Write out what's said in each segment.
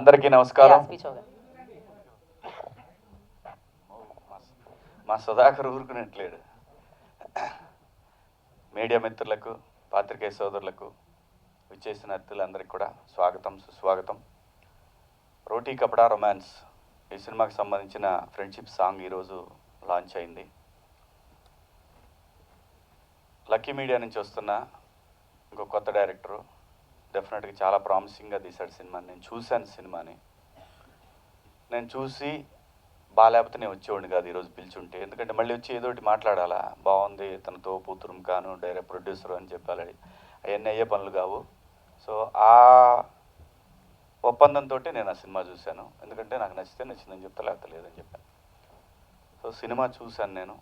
అందరికీ నమస్కారం. మా సుధాకర్ ఊరుకునేట్లేడు. మీడియా మిత్రులకు, పాత్రికేయ సోదరులకు, విచ్చేసిన అతిథులందరికీ కూడా స్వాగతం, సుస్వాగతం. రోటీ కపడా రొమాన్స్ ఈ సినిమాకి సంబంధించిన ఫ్రెండ్షిప్ సాంగ్ ఈరోజు లాంచ్ అయింది. లక్కీ మీడియా నుంచి వస్తున్న ఇంకో కొత్త డైరెక్టరు డెఫినెట్గా చాలా ప్రామిసింగ్గా తీశాడు సినిమాని. నేను చూశాను సినిమాని. నేను చూసి బాగాలేకపోతే నేను వచ్చేవాడిని కాదు ఈరోజు పిలిచుంటే. ఎందుకంటే మళ్ళీ వచ్చి ఏదో ఒకటి మాట్లాడాలా, బాగుంది తనతో పూతురం కాను డైరెక్ట్ ప్రొడ్యూసర్ అని చెప్పాలి, అవన్నీ అయ్యే పనులు కావు. సో ఆ ఒప్పందంతో నేను ఆ సినిమా చూశాను. ఎందుకంటే నాకు నచ్చితే నచ్చిందని చెప్తా, లేకపోతే లేదని చెప్పాను. సో సినిమా చూశాను నేను.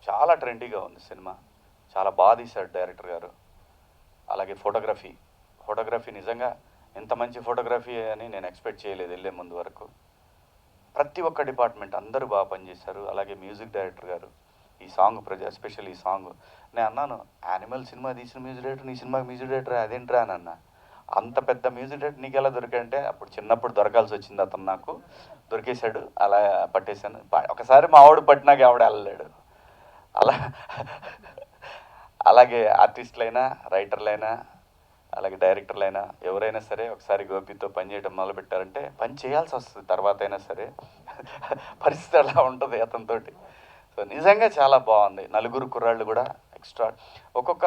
చాలా ట్రెండీగా ఉంది సినిమా. చాలా బాగా తీశాడు డైరెక్టర్ గారు. అలాగే ఫోటోగ్రఫీ నిజంగా ఇంత మంచి ఫోటోగ్రఫీ అని నేను ఎక్స్పెక్ట్ చేయలేదు వెళ్ళే ముందు వరకు. ప్రతి ఒక్క డిపార్ట్మెంట్ అందరూ బాగా పనిచేశారు. అలాగే మ్యూజిక్ డైరెక్టర్ గారు ఈ సాంగ్ ఎస్పెషల్ ఈ సాంగ్ నేను అన్నాను, యానిమల్ సినిమా తీసిన మ్యూజిక్ డైరెక్టర్ నీ సినిమాకి మ్యూజిక్ డైరెక్టర్ అదేంట్రా అని అన్నా. అంత పెద్ద మ్యూజిక్ డైరెక్టర్ నీకు ఎలా దొరికంటే అప్పుడు చిన్నప్పుడు దొరకాల్సి వచ్చింది. అతను నాకు దొరికేశాడు, అలా పట్టేశాను. ఒకసారి మా ఆవిడ పట్టినాక ఆవిడ వెళ్ళలేడు. అలాగే ఆర్టిస్టులైనా, రైటర్లైనా, అలాగే డైరెక్టర్లైనా ఎవరైనా సరే ఒకసారి గోపితో పనిచేయడం మొదలుపెట్టారంటే పని చేయాల్సి వస్తుంది. తర్వాత అయినా సరే పరిస్థితి అలా ఉంటుంది అతనితోటి. సో నిజంగా చాలా బాగుంది. నలుగురు కుర్రాళ్ళు కూడా ఎక్స్ట్రా, ఒక్కొక్క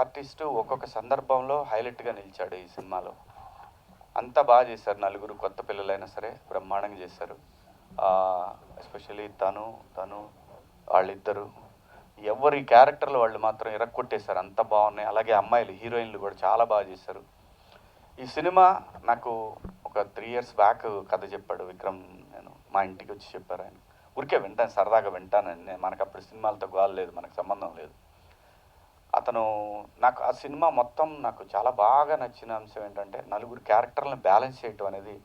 ఆర్టిస్టు ఒక్కొక్క సందర్భంలో హైలైట్గా నిలిచాడు ఈ సినిమాలో. అంతా బాగా చేశారు. నలుగురు కొత్త పిల్లలైనా సరే బ్రహ్మాండంగా చేశారు. ఎస్పెషల్లీ తను వాళ్ళిద్దరు ఎవరి క్యారెక్టర్లు వాళ్ళు మాత్రం ఇరక్కొట్టేశారు. అంత బాగున్నాయి. అలాగే అమ్మాయిలు హీరోయిన్లు కూడా చాలా బాగా చేశారు. ఈ సినిమా నాకు ఒక 3 years బ్యాక్ కథ చెప్పాడు విక్రమ్. నేను మా ఇంటికి వచ్చి చెప్పారు ఆయన. ఊరికే వింటాను, సరదాగా వింటానని. మనకు అప్పుడు సినిమాలతో గోల లేదు, మనకు సంబంధం లేదు. అతను నాకు ఆ సినిమా మొత్తం నాకు చాలా బాగా నచ్చిన అంశం ఏంటంటే నలుగురు క్యారెక్టర్లను బ్యాలెన్స్ చేయటం అనేది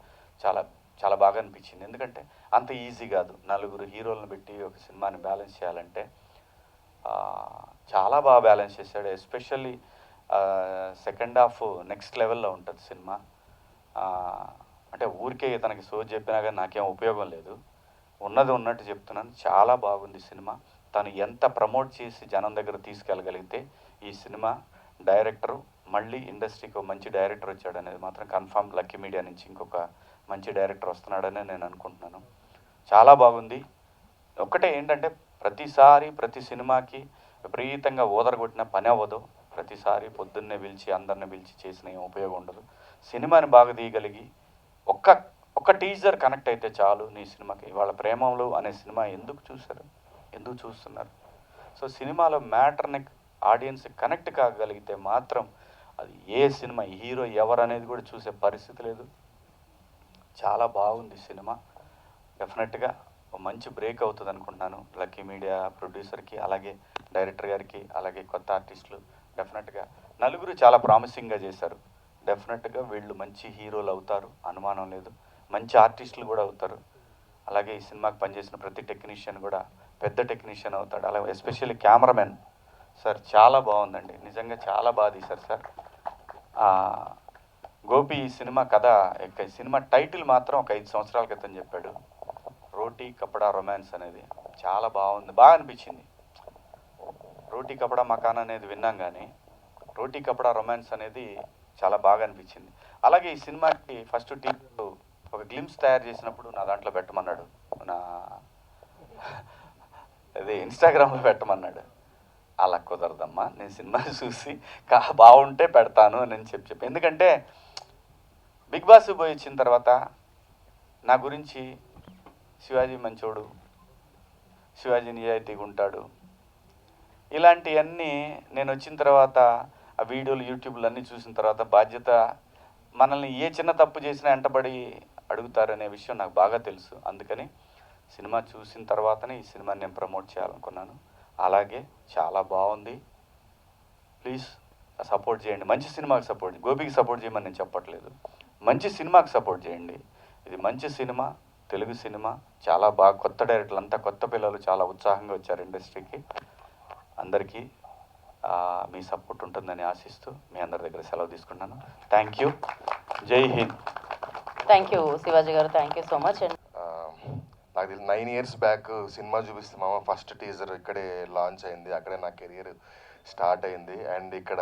చాలా చాలా బాగా అనిపించింది. ఎందుకంటే అంత ఈజీ కాదు నలుగురు హీరోలను పెట్టి ఒక సినిమాని బ్యాలెన్స్ చేయాలంటే. చాలా బాగా బ్యాలెన్స్ చేశాడు. ఎస్పెషల్లీ సెకండ్ హాఫ్ నెక్స్ట్ లెవెల్లో ఉంటుంది సినిమా. అంటే ఊరికే తనకి సోజ్ చెప్పినా కానీ నాకేం ఉపయోగం లేదు, ఉన్నది ఉన్నట్టు చెప్తున్నాను. చాలా బాగుంది సినిమా. తను ఎంత ప్రమోట్ చేసి జనం దగ్గర తీసుకెళ్ళగలిగితే ఈ సినిమా డైరెక్టరు మళ్ళీ ఇండస్ట్రీకి మంచి డైరెక్టర్ వచ్చాడు అనేది మాత్రం కన్ఫామ్. లక్కీ మీడియా నుంచి ఇంకొక మంచి డైరెక్టర్ వస్తున్నాడని నేను అనుకుంటున్నాను. చాలా బాగుంది. ఒక్కటే ఏంటంటే ప్రతిసారి ప్రతి సినిమాకి విపరీతంగా ఓదరగొట్టిన పని అవ్వదు. ప్రతిసారి పొద్దున్నే పిలిచి అందరిని పిలిచి చేసిన ఏం ఉపయోగం ఉండదు. సినిమాని బాగా తీయగలిగి ఒక్క టీజర్ కనెక్ట్ అయితే చాలు నీ సినిమాకి. ఇవాళ ప్రేమంలో అనే సినిమా ఎందుకు చూస్తున్నారు? సో సినిమాలో మ్యాటర్ని ఆడియన్స్ కనెక్ట్ కాగలిగితే మాత్రం అది ఏ సినిమా, హీరో ఎవరు అనేది కూడా చూసే పరిస్థితి లేదు. చాలా బాగుంది సినిమా. డెఫినెట్గా మంచి బ్రేక్ అవుతుంది అనుకుంటున్నాను. లక్కీ మీడియా ప్రొడ్యూసర్కి, అలాగే డైరెక్టర్ గారికి, అలాగే కొత్త ఆర్టిస్టులు డెఫినెట్గా నలుగురు చాలా ప్రామిసింగ్గా చేశారు. డెఫినెట్గా వీళ్ళు మంచి హీరోలు అవుతారు, అనుమానం లేదు. మంచి ఆర్టిస్టులు కూడా అవుతారు. అలాగే ఈ సినిమాకి పనిచేసిన ప్రతి టెక్నీషియన్ కూడా పెద్ద టెక్నీషియన్ అవుతాడు. అలాగే ఎస్పెషల్లీ కెమెరామెన్ సార్ చాలా బాగుందండి. నిజంగా చాలా బాగా తీశారు సార్. గోపి ఈ సినిమా కథ, సినిమా టైటిల్ మాత్రం ఒక 5 సంవత్సరాల క్రితం చెప్పాడు. రోటీ కపడా రొమాన్స్ అనేది చాలా బాగుంది, బాగా అనిపించింది. రోటీ కపడా మకాన్ అనేది విన్నాం కానీ రోటీ కపడా రొమాన్స్ అనేది చాలా బాగా అనిపించింది. అలాగే ఈ సినిమాకి ఫస్ట్ టీంలో ఒక గ్లిమ్స్ తయారు చేసినప్పుడు నా దాంట్లో పెట్టమన్నాడు, నా అదే ఇన్స్టాగ్రామ్లో పెట్టమన్నాడు. అలా కుదరదమ్మా, నేను సినిమా చూసి బాగుంటే పెడతాను అని చెప్పి. ఎందుకంటే బిగ్ బాస్ పోయి వచ్చిన తర్వాత నా గురించి శివాజీ మంచోడు, శివాజీ నిజాయితీగా ఉంటాడు, ఇలాంటివన్నీ నేను వచ్చిన తర్వాత ఆ వీడియోలు యూట్యూబ్లు అన్నీ చూసిన తర్వాత బాధ్యత మనల్ని ఏ చిన్న తప్పు చేసినా వెంటబడి అడుగుతారనే విషయం నాకు బాగా తెలుసు. అందుకని సినిమా చూసిన తర్వాతనే ఈ సినిమాని నేను ప్రమోట్ చేయాలనుకున్నాను. అలాగే చాలా బాగుంది. ప్లీజ్ సపోర్ట్ చేయండి. మంచి సినిమాకి సపోర్ట్, గోపికి సపోర్ట్ చేయమని నేను చెప్పట్లేదు, మంచి సినిమాకి సపోర్ట్ చేయండి. ఇది మంచి సినిమా, తెలుగు సినిమా. చాలా బాగా కొత్త డైరెక్టర్లు అంతా కొత్త పిల్లలు చాలా ఉత్సాహంగా వచ్చారు ఇండస్ట్రీకి. అందరికీ మీ సపోర్ట్ ఉంటుందని ఆశిస్తూ మీ అందరి దగ్గర సెలవు తీసుకున్నాను. Thank you. జై హింద్. థ్యాంక్ యూ శివాజీ గారు, thank you so much. And నాకు తెలిసి 9 years బ్యాక్ సినిమా చూపిస్తే మామ ఫస్ట్ టీజర్ ఇక్కడే లాంచ్ అయింది, అక్కడే నా కెరియర్ స్టార్ట్ అయింది. అండ్ ఇక్కడ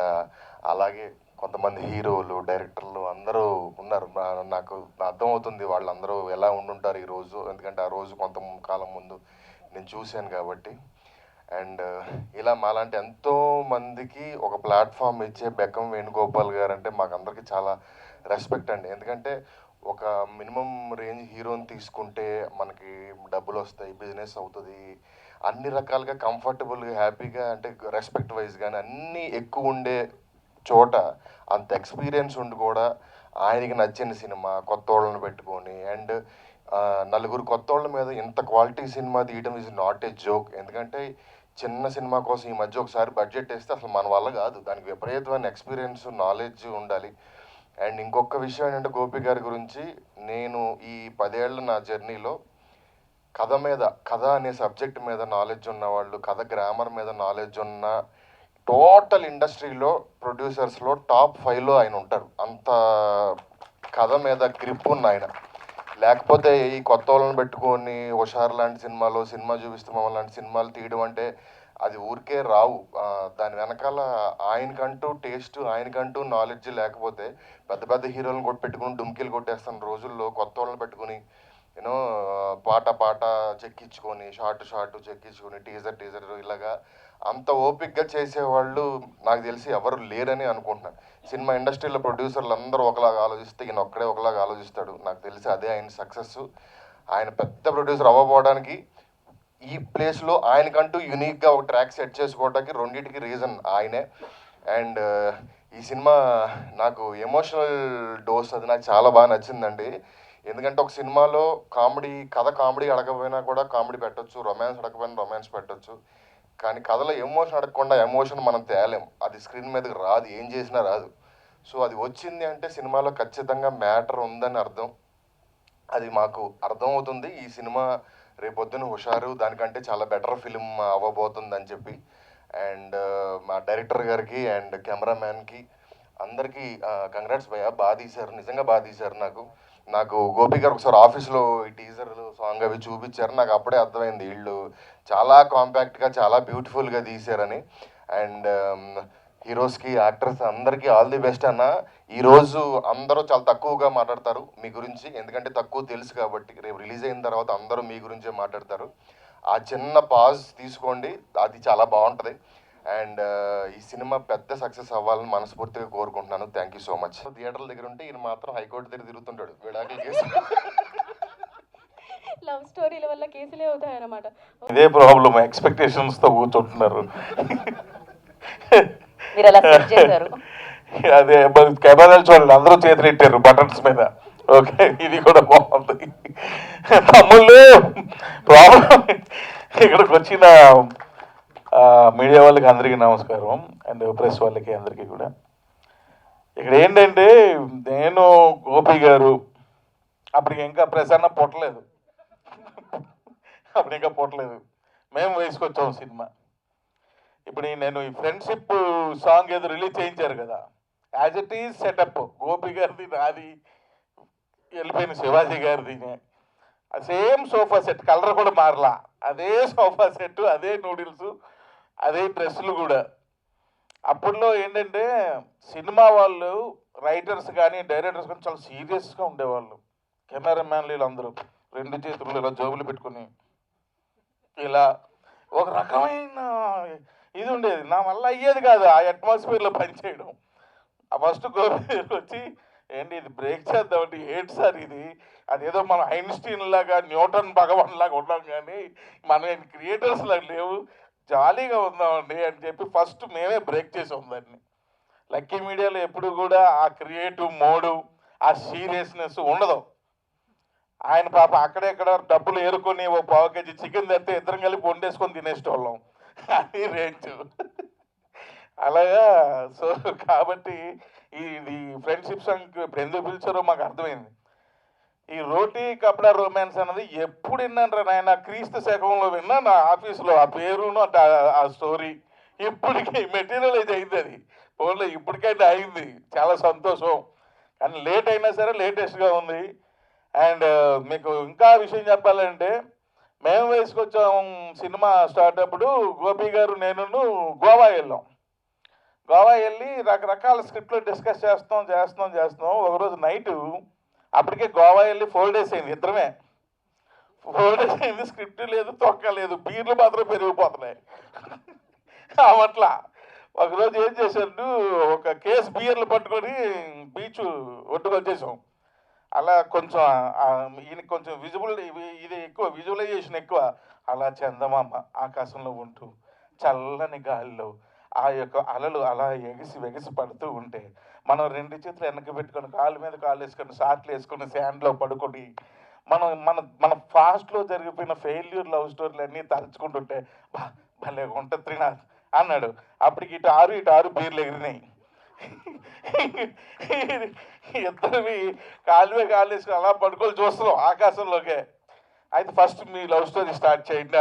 అలాగే కొంతమంది హీరోలు, డైరెక్టర్లు అందరూ ఉన్నారు. నాకు అర్థమవుతుంది వాళ్ళందరూ ఎలా ఉండుంటారు ఈరోజు, ఎందుకంటే ఆ రోజు కొంత కాలం ముందు నేను చూశాను కాబట్టి. అండ్ ఇలా మాలాంటి ఎంతో మందికి ఒక ప్లాట్ఫామ్ ఇచ్చే బెక్కం వేణుగోపాల్ గారు అంటే మాకందరికీ చాలా రెస్పెక్ట్ అండి. ఎందుకంటే ఒక మినిమం రేంజ్ హీరోని తీసుకుంటే మనకి డబ్బులు వస్తాయి, బిజినెస్ అవుతుంది, అన్ని రకాలుగా కంఫర్టబుల్గా హ్యాపీగా, అంటే రెస్పెక్ట్ వైజ్ కానీ అన్నీ ఎక్కువ ఉండే చోట అంత ఎక్స్పీరియన్స్ ఉండి కూడా ఆయనకి నచ్చిన సినిమా కొత్త వాళ్ళని పెట్టుకొని అండ్ నలుగురు కొత్త వాళ్ళ మీద ఇంత క్వాలిటీ సినిమా తీయడం ఈజ్ నాట్ ఏ జోక్. ఎందుకంటే చిన్న సినిమా కోసం ఈ మధ్య ఒకసారి బడ్జెట్ వేస్తే అసలు మన వల్ల కాదు, దానికి విపరీతమైన ఎక్స్పీరియన్స్, నాలెడ్జ్ ఉండాలి. అండ్ ఇంకొక విషయం ఏంటంటే గోపి గారి గురించి, నేను ఈ 10 ఏళ్ళ నా జర్నీలో కథ అనే సబ్జెక్ట్ మీద నాలెడ్జ్ ఉన్నవాళ్ళు, కథ గ్రామర్ మీద నాలెడ్జ్ ఉన్న టోటల్ ఇండస్ట్రీలో ప్రొడ్యూసర్స్లో టాప్ 5లో ఆయన ఉంటారు. అంత కథ మీద గ్రిప్ ఉన్న ఆయన. లేకపోతే ఈ కొత్త వాళ్ళని పెట్టుకొని హుషారు లాంటి సినిమా చూపిస్తే మమ్మల్ని లాంటి సినిమాలు తీయడం అంటే అది ఊరికే రావు. దాని వెనకాల ఆయనకంటూ టేస్ట్, ఆయనకంటూ నాలెడ్జ్ లేకపోతే పెద్ద పెద్ద హీరోలను పెట్టుకుని డుమ్కీలు కొట్టేస్తున్న రోజుల్లో కొత్త వాళ్ళని పెట్టుకుని యూనో పాట చెక్కించుకొని, షార్ట్ చెక్కించుకొని, టీజర్ ఇలాగా అంత ఓపిక్గా చేసేవాళ్ళు నాకు తెలిసి ఎవరు లేరని అనుకుంటున్నాను. సినిమా ఇండస్ట్రీలో ప్రొడ్యూసర్లు అందరూ ఒకలాగా ఆలోచిస్తే ఈయన ఒక్కడే ఒకలాగా ఆలోచిస్తాడు. నాకు తెలిసి అదే ఆయన సక్సెస్. ఆయన పెద్ద ప్రొడ్యూసర్ అవ్వబోవడానికి ఈ ప్లేస్లో ఆయనకంటూ యూనిక్గా ఒక ట్రాక్ సెట్ చేసుకోవడానికి రెండింటికి రీజన్ ఆయనే. అండ్ ఈ సినిమా నాకు ఎమోషనల్ డోస్ అది నాకు చాలా బాగా నచ్చిందండి. ఎందుకంటే ఒక సినిమాలో కామెడీ అడగకపోయినా కూడా కామెడీ పెట్టచ్చు, రొమాన్స్ అడగకపోయినా రొమాన్స్ పెట్టచ్చు. కానీ కథలో ఎమోషన్ అడగకుండా ఎమోషన్ మనం తేలేం, అది స్క్రీన్ మీదకి రాదు, ఏం చేసినా రాదు. సో అది వచ్చింది అంటే సినిమాలో ఖచ్చితంగా మ్యాటర్ ఉందని అర్థం. అది మాకు అర్థమవుతుంది. ఈ సినిమా రేపొద్దున హుషారు దానికంటే చాలా బెటర్ ఫిలిం అవ్వబోతుంది అని చెప్పి. అండ్ మా డైరెక్టర్ గారికి అండ్ కెమెరామ్యాన్కి అందరికీ కంగ్రాట్స్ భయ్యా, బాగా తీశారు, నిజంగా బాగా తీశారు. నాకు గోపి గారు ఒకసారి ఆఫీస్లో ఈ టీజర్ సాంగ్ అవి చూపించారు. నాకు అప్పుడే అర్థమైంది వీళ్ళు చాలా కాంపాక్ట్గా చాలా బ్యూటిఫుల్గా తీశారని. అండ్ హీరోస్కి, యాక్టర్స్ అందరికీ ఆల్ ది బెస్ట్ అన్న. ఈరోజు అందరూ చాలా తక్కువగా మాట్లాడతారు మీ గురించి, ఎందుకంటే తక్కువ తెలుసు కాబట్టి. రేపు రిలీజ్ అయిన తర్వాత అందరూ మీ గురించే మాట్లాడతారు. ఆ చిన్న పాజ్ తీసుకోండి, అది చాలా బాగుంటుంది. అండ్ ఈ సినిమా పెద్ద సక్సెస్ అవ్వాలని మనస్ఫూర్తిగా కోరుకుంటున్నాను. Thank you so much. థియేటర్ల దగ్గర ఉంటే ఈయన మాత్రం హైకోర్టు దగ్గర తిరుగుతుంటాడు, విడాకులు కేసు. లవ్ స్టోరీల వల్ల కేసులే అవుతాయన్నమాట. ఇదే ప్రాబ్లమ్, ఎక్స్పెక్టేషన్స్తో కూర్చుంటున్నారు. మీరు అలా సెట్ చేశారు. అదే కెమెరాలు చూడండి, అందరూ చేతులు పెట్టారు బటన్స్ మీద. ఓకే, ఇది కూడా బాగుంది. తమ్ముళ్ళు ప్రాబ్లం, ఇక్కడికి వచ్చిన మీడియా వాళ్ళకి అందరికీ నమస్కారం, అండ్ ప్రెస్ వాళ్ళకి అందరికీ కూడా. ఇక్కడ ఏంటంటే నేను గోపి గారు అప్పటికి ఇంకా ప్రసన్న పుట్టలేదు, మేము వేసుకొచ్చాం సినిమా. ఇప్పుడు నేను ఈ ఫ్రెండ్షిప్ సాంగ్ ఏదో రిలీజ్ చేయించారు కదా, as it is setup Gopi గారిది, నాది, వెళ్ళిపోయిన శివాజీ గారిది. సేమ్ సోఫా సెట్, కలర్ కూడా మారలా, అదే సోఫా సెట్, అదే నూడిల్స్, అదే డ్రెస్సులు కూడా. అప్పట్లో ఏంటంటే సినిమా వాళ్ళు, రైటర్స్ కానీ డైరెక్టర్స్ కానీ చాలా సీరియస్గా ఉండేవాళ్ళు. కెమెరామ్యాన్లు వీళ్ళందరూ 2 చేతులు ఇలా జోబులు పెట్టుకుని ఇలా ఒక రకమైన ఇది ఉండేది. నా వల్ల అయ్యేది కాదు ఆ అట్మాస్ఫియర్లో పనిచేయడం. ఫస్ట్ గోపి వచ్చి ఏంటి ఇది బ్రేక్ చేద్దామంటే, ఏంటి సార్ ఇది, అదేదో మనం ఐన్స్టీన్ లాగా, న్యూటన్ భగవాన్ లాగా ఉన్నాం కానీ మనం క్రియేటర్స్ లాగా లేవు, జాలీగా ఉందామండి అని చెప్పి ఫస్ట్ మేమే బ్రేక్ చేసాం దాన్ని. లక్కీ మీడియాలో ఎప్పుడు కూడా ఆ క్రియేటివ్ మోడు, ఆ సీరియస్నెస్ ఉండదు. ఆయన పాప అక్కడెక్కడ డబ్బులు ఏరుకొని ఓ 1/4 kg చికెన్ తెస్తే ఇద్దరం కలిపి వండేసుకొని తినేసేవాళ్ళం, అది రేంజ్. అలాగా. సో కాబట్టి ఈ ఫ్రెండ్షిప్ సాంగ్ ఇప్పుడు ఎందుకు పిలిచారో మాకు అర్థమైంది. ఈ రోటీ కపడా రొమాన్స్ అన్నది ఎప్పుడు విన్నాను రా నాయన, క్రీస్తు శకంలో విన్నా. నా ఆఫీస్లో ఆ పేరును ఆ స్టోరీ ఇప్పటికీ మెటీరియలైజ్ అయింది. అది ఫోన్లో ఇప్పటికైతే అయింది, చాలా సంతోషం. కానీ లేట్ అయినా సరే లేటెస్ట్గా ఉంది. అండ్ మీకు ఇంకా విషయం చెప్పాలంటే మేము వేసుకొచ్చాం సినిమా స్టార్ట్ అప్పుడు గోపి గారు నేను గోవా వెళ్ళాం. గోవా వెళ్ళి రకరకాల స్క్రిప్ట్లు డిస్కస్ చేస్తున్నాం. ఒకరోజు నైటు అప్పటికే గోవా వెళ్ళి 4 days అయింది, ఇద్దరమే 4 days అయింది. స్క్రిప్ట్ లేదు, తొక్క లేదు, బీర్లు మాత్రం పెరిగిపోతున్నాయి. అట్లా ఒకరోజు ఏం చేశారు, ఒక కేసు బీర్లు పట్టుకొని బీచ్ ఒడ్డుకు వచ్చేసాం. అలా కొంచెం ఈయనకి కొంచెం ఇది ఎక్కువ, విజువలైజేషన్ ఎక్కువ. అలా చందమామ ఆకాశంలో ఉంటూ చల్లని గాలిలో ఆ యొక్క అలలు అలా ఎగిసి పడుతూ ఉంటే మనం 2 చేతులు వెనక్కి పెట్టుకొని కాళ్ళ మీద కాళ్ళు వేసుకొని షార్ట్లు వేసుకొని శాండ్లో పడుకొని మన ఫాస్ట్లో జరిగిపోయిన ఫెయిల్యూర్ లవ్ స్టోరీలు అన్నీ తలుచుకుంటుంటే భలే ఉంటుంది త్రినాథ్ అన్నాడు. అప్పటికి ఇటు ఆరు బీర్లు ఎగిరినాయి. ఇద్దరివి కాళ్ళు వేసుకొని అలా పడుకొని చూస్తున్నాం ఆకాశంలోకే. అయితే ఫస్ట్ మీ లవ్ స్టోరీ స్టార్ట్ చేయండి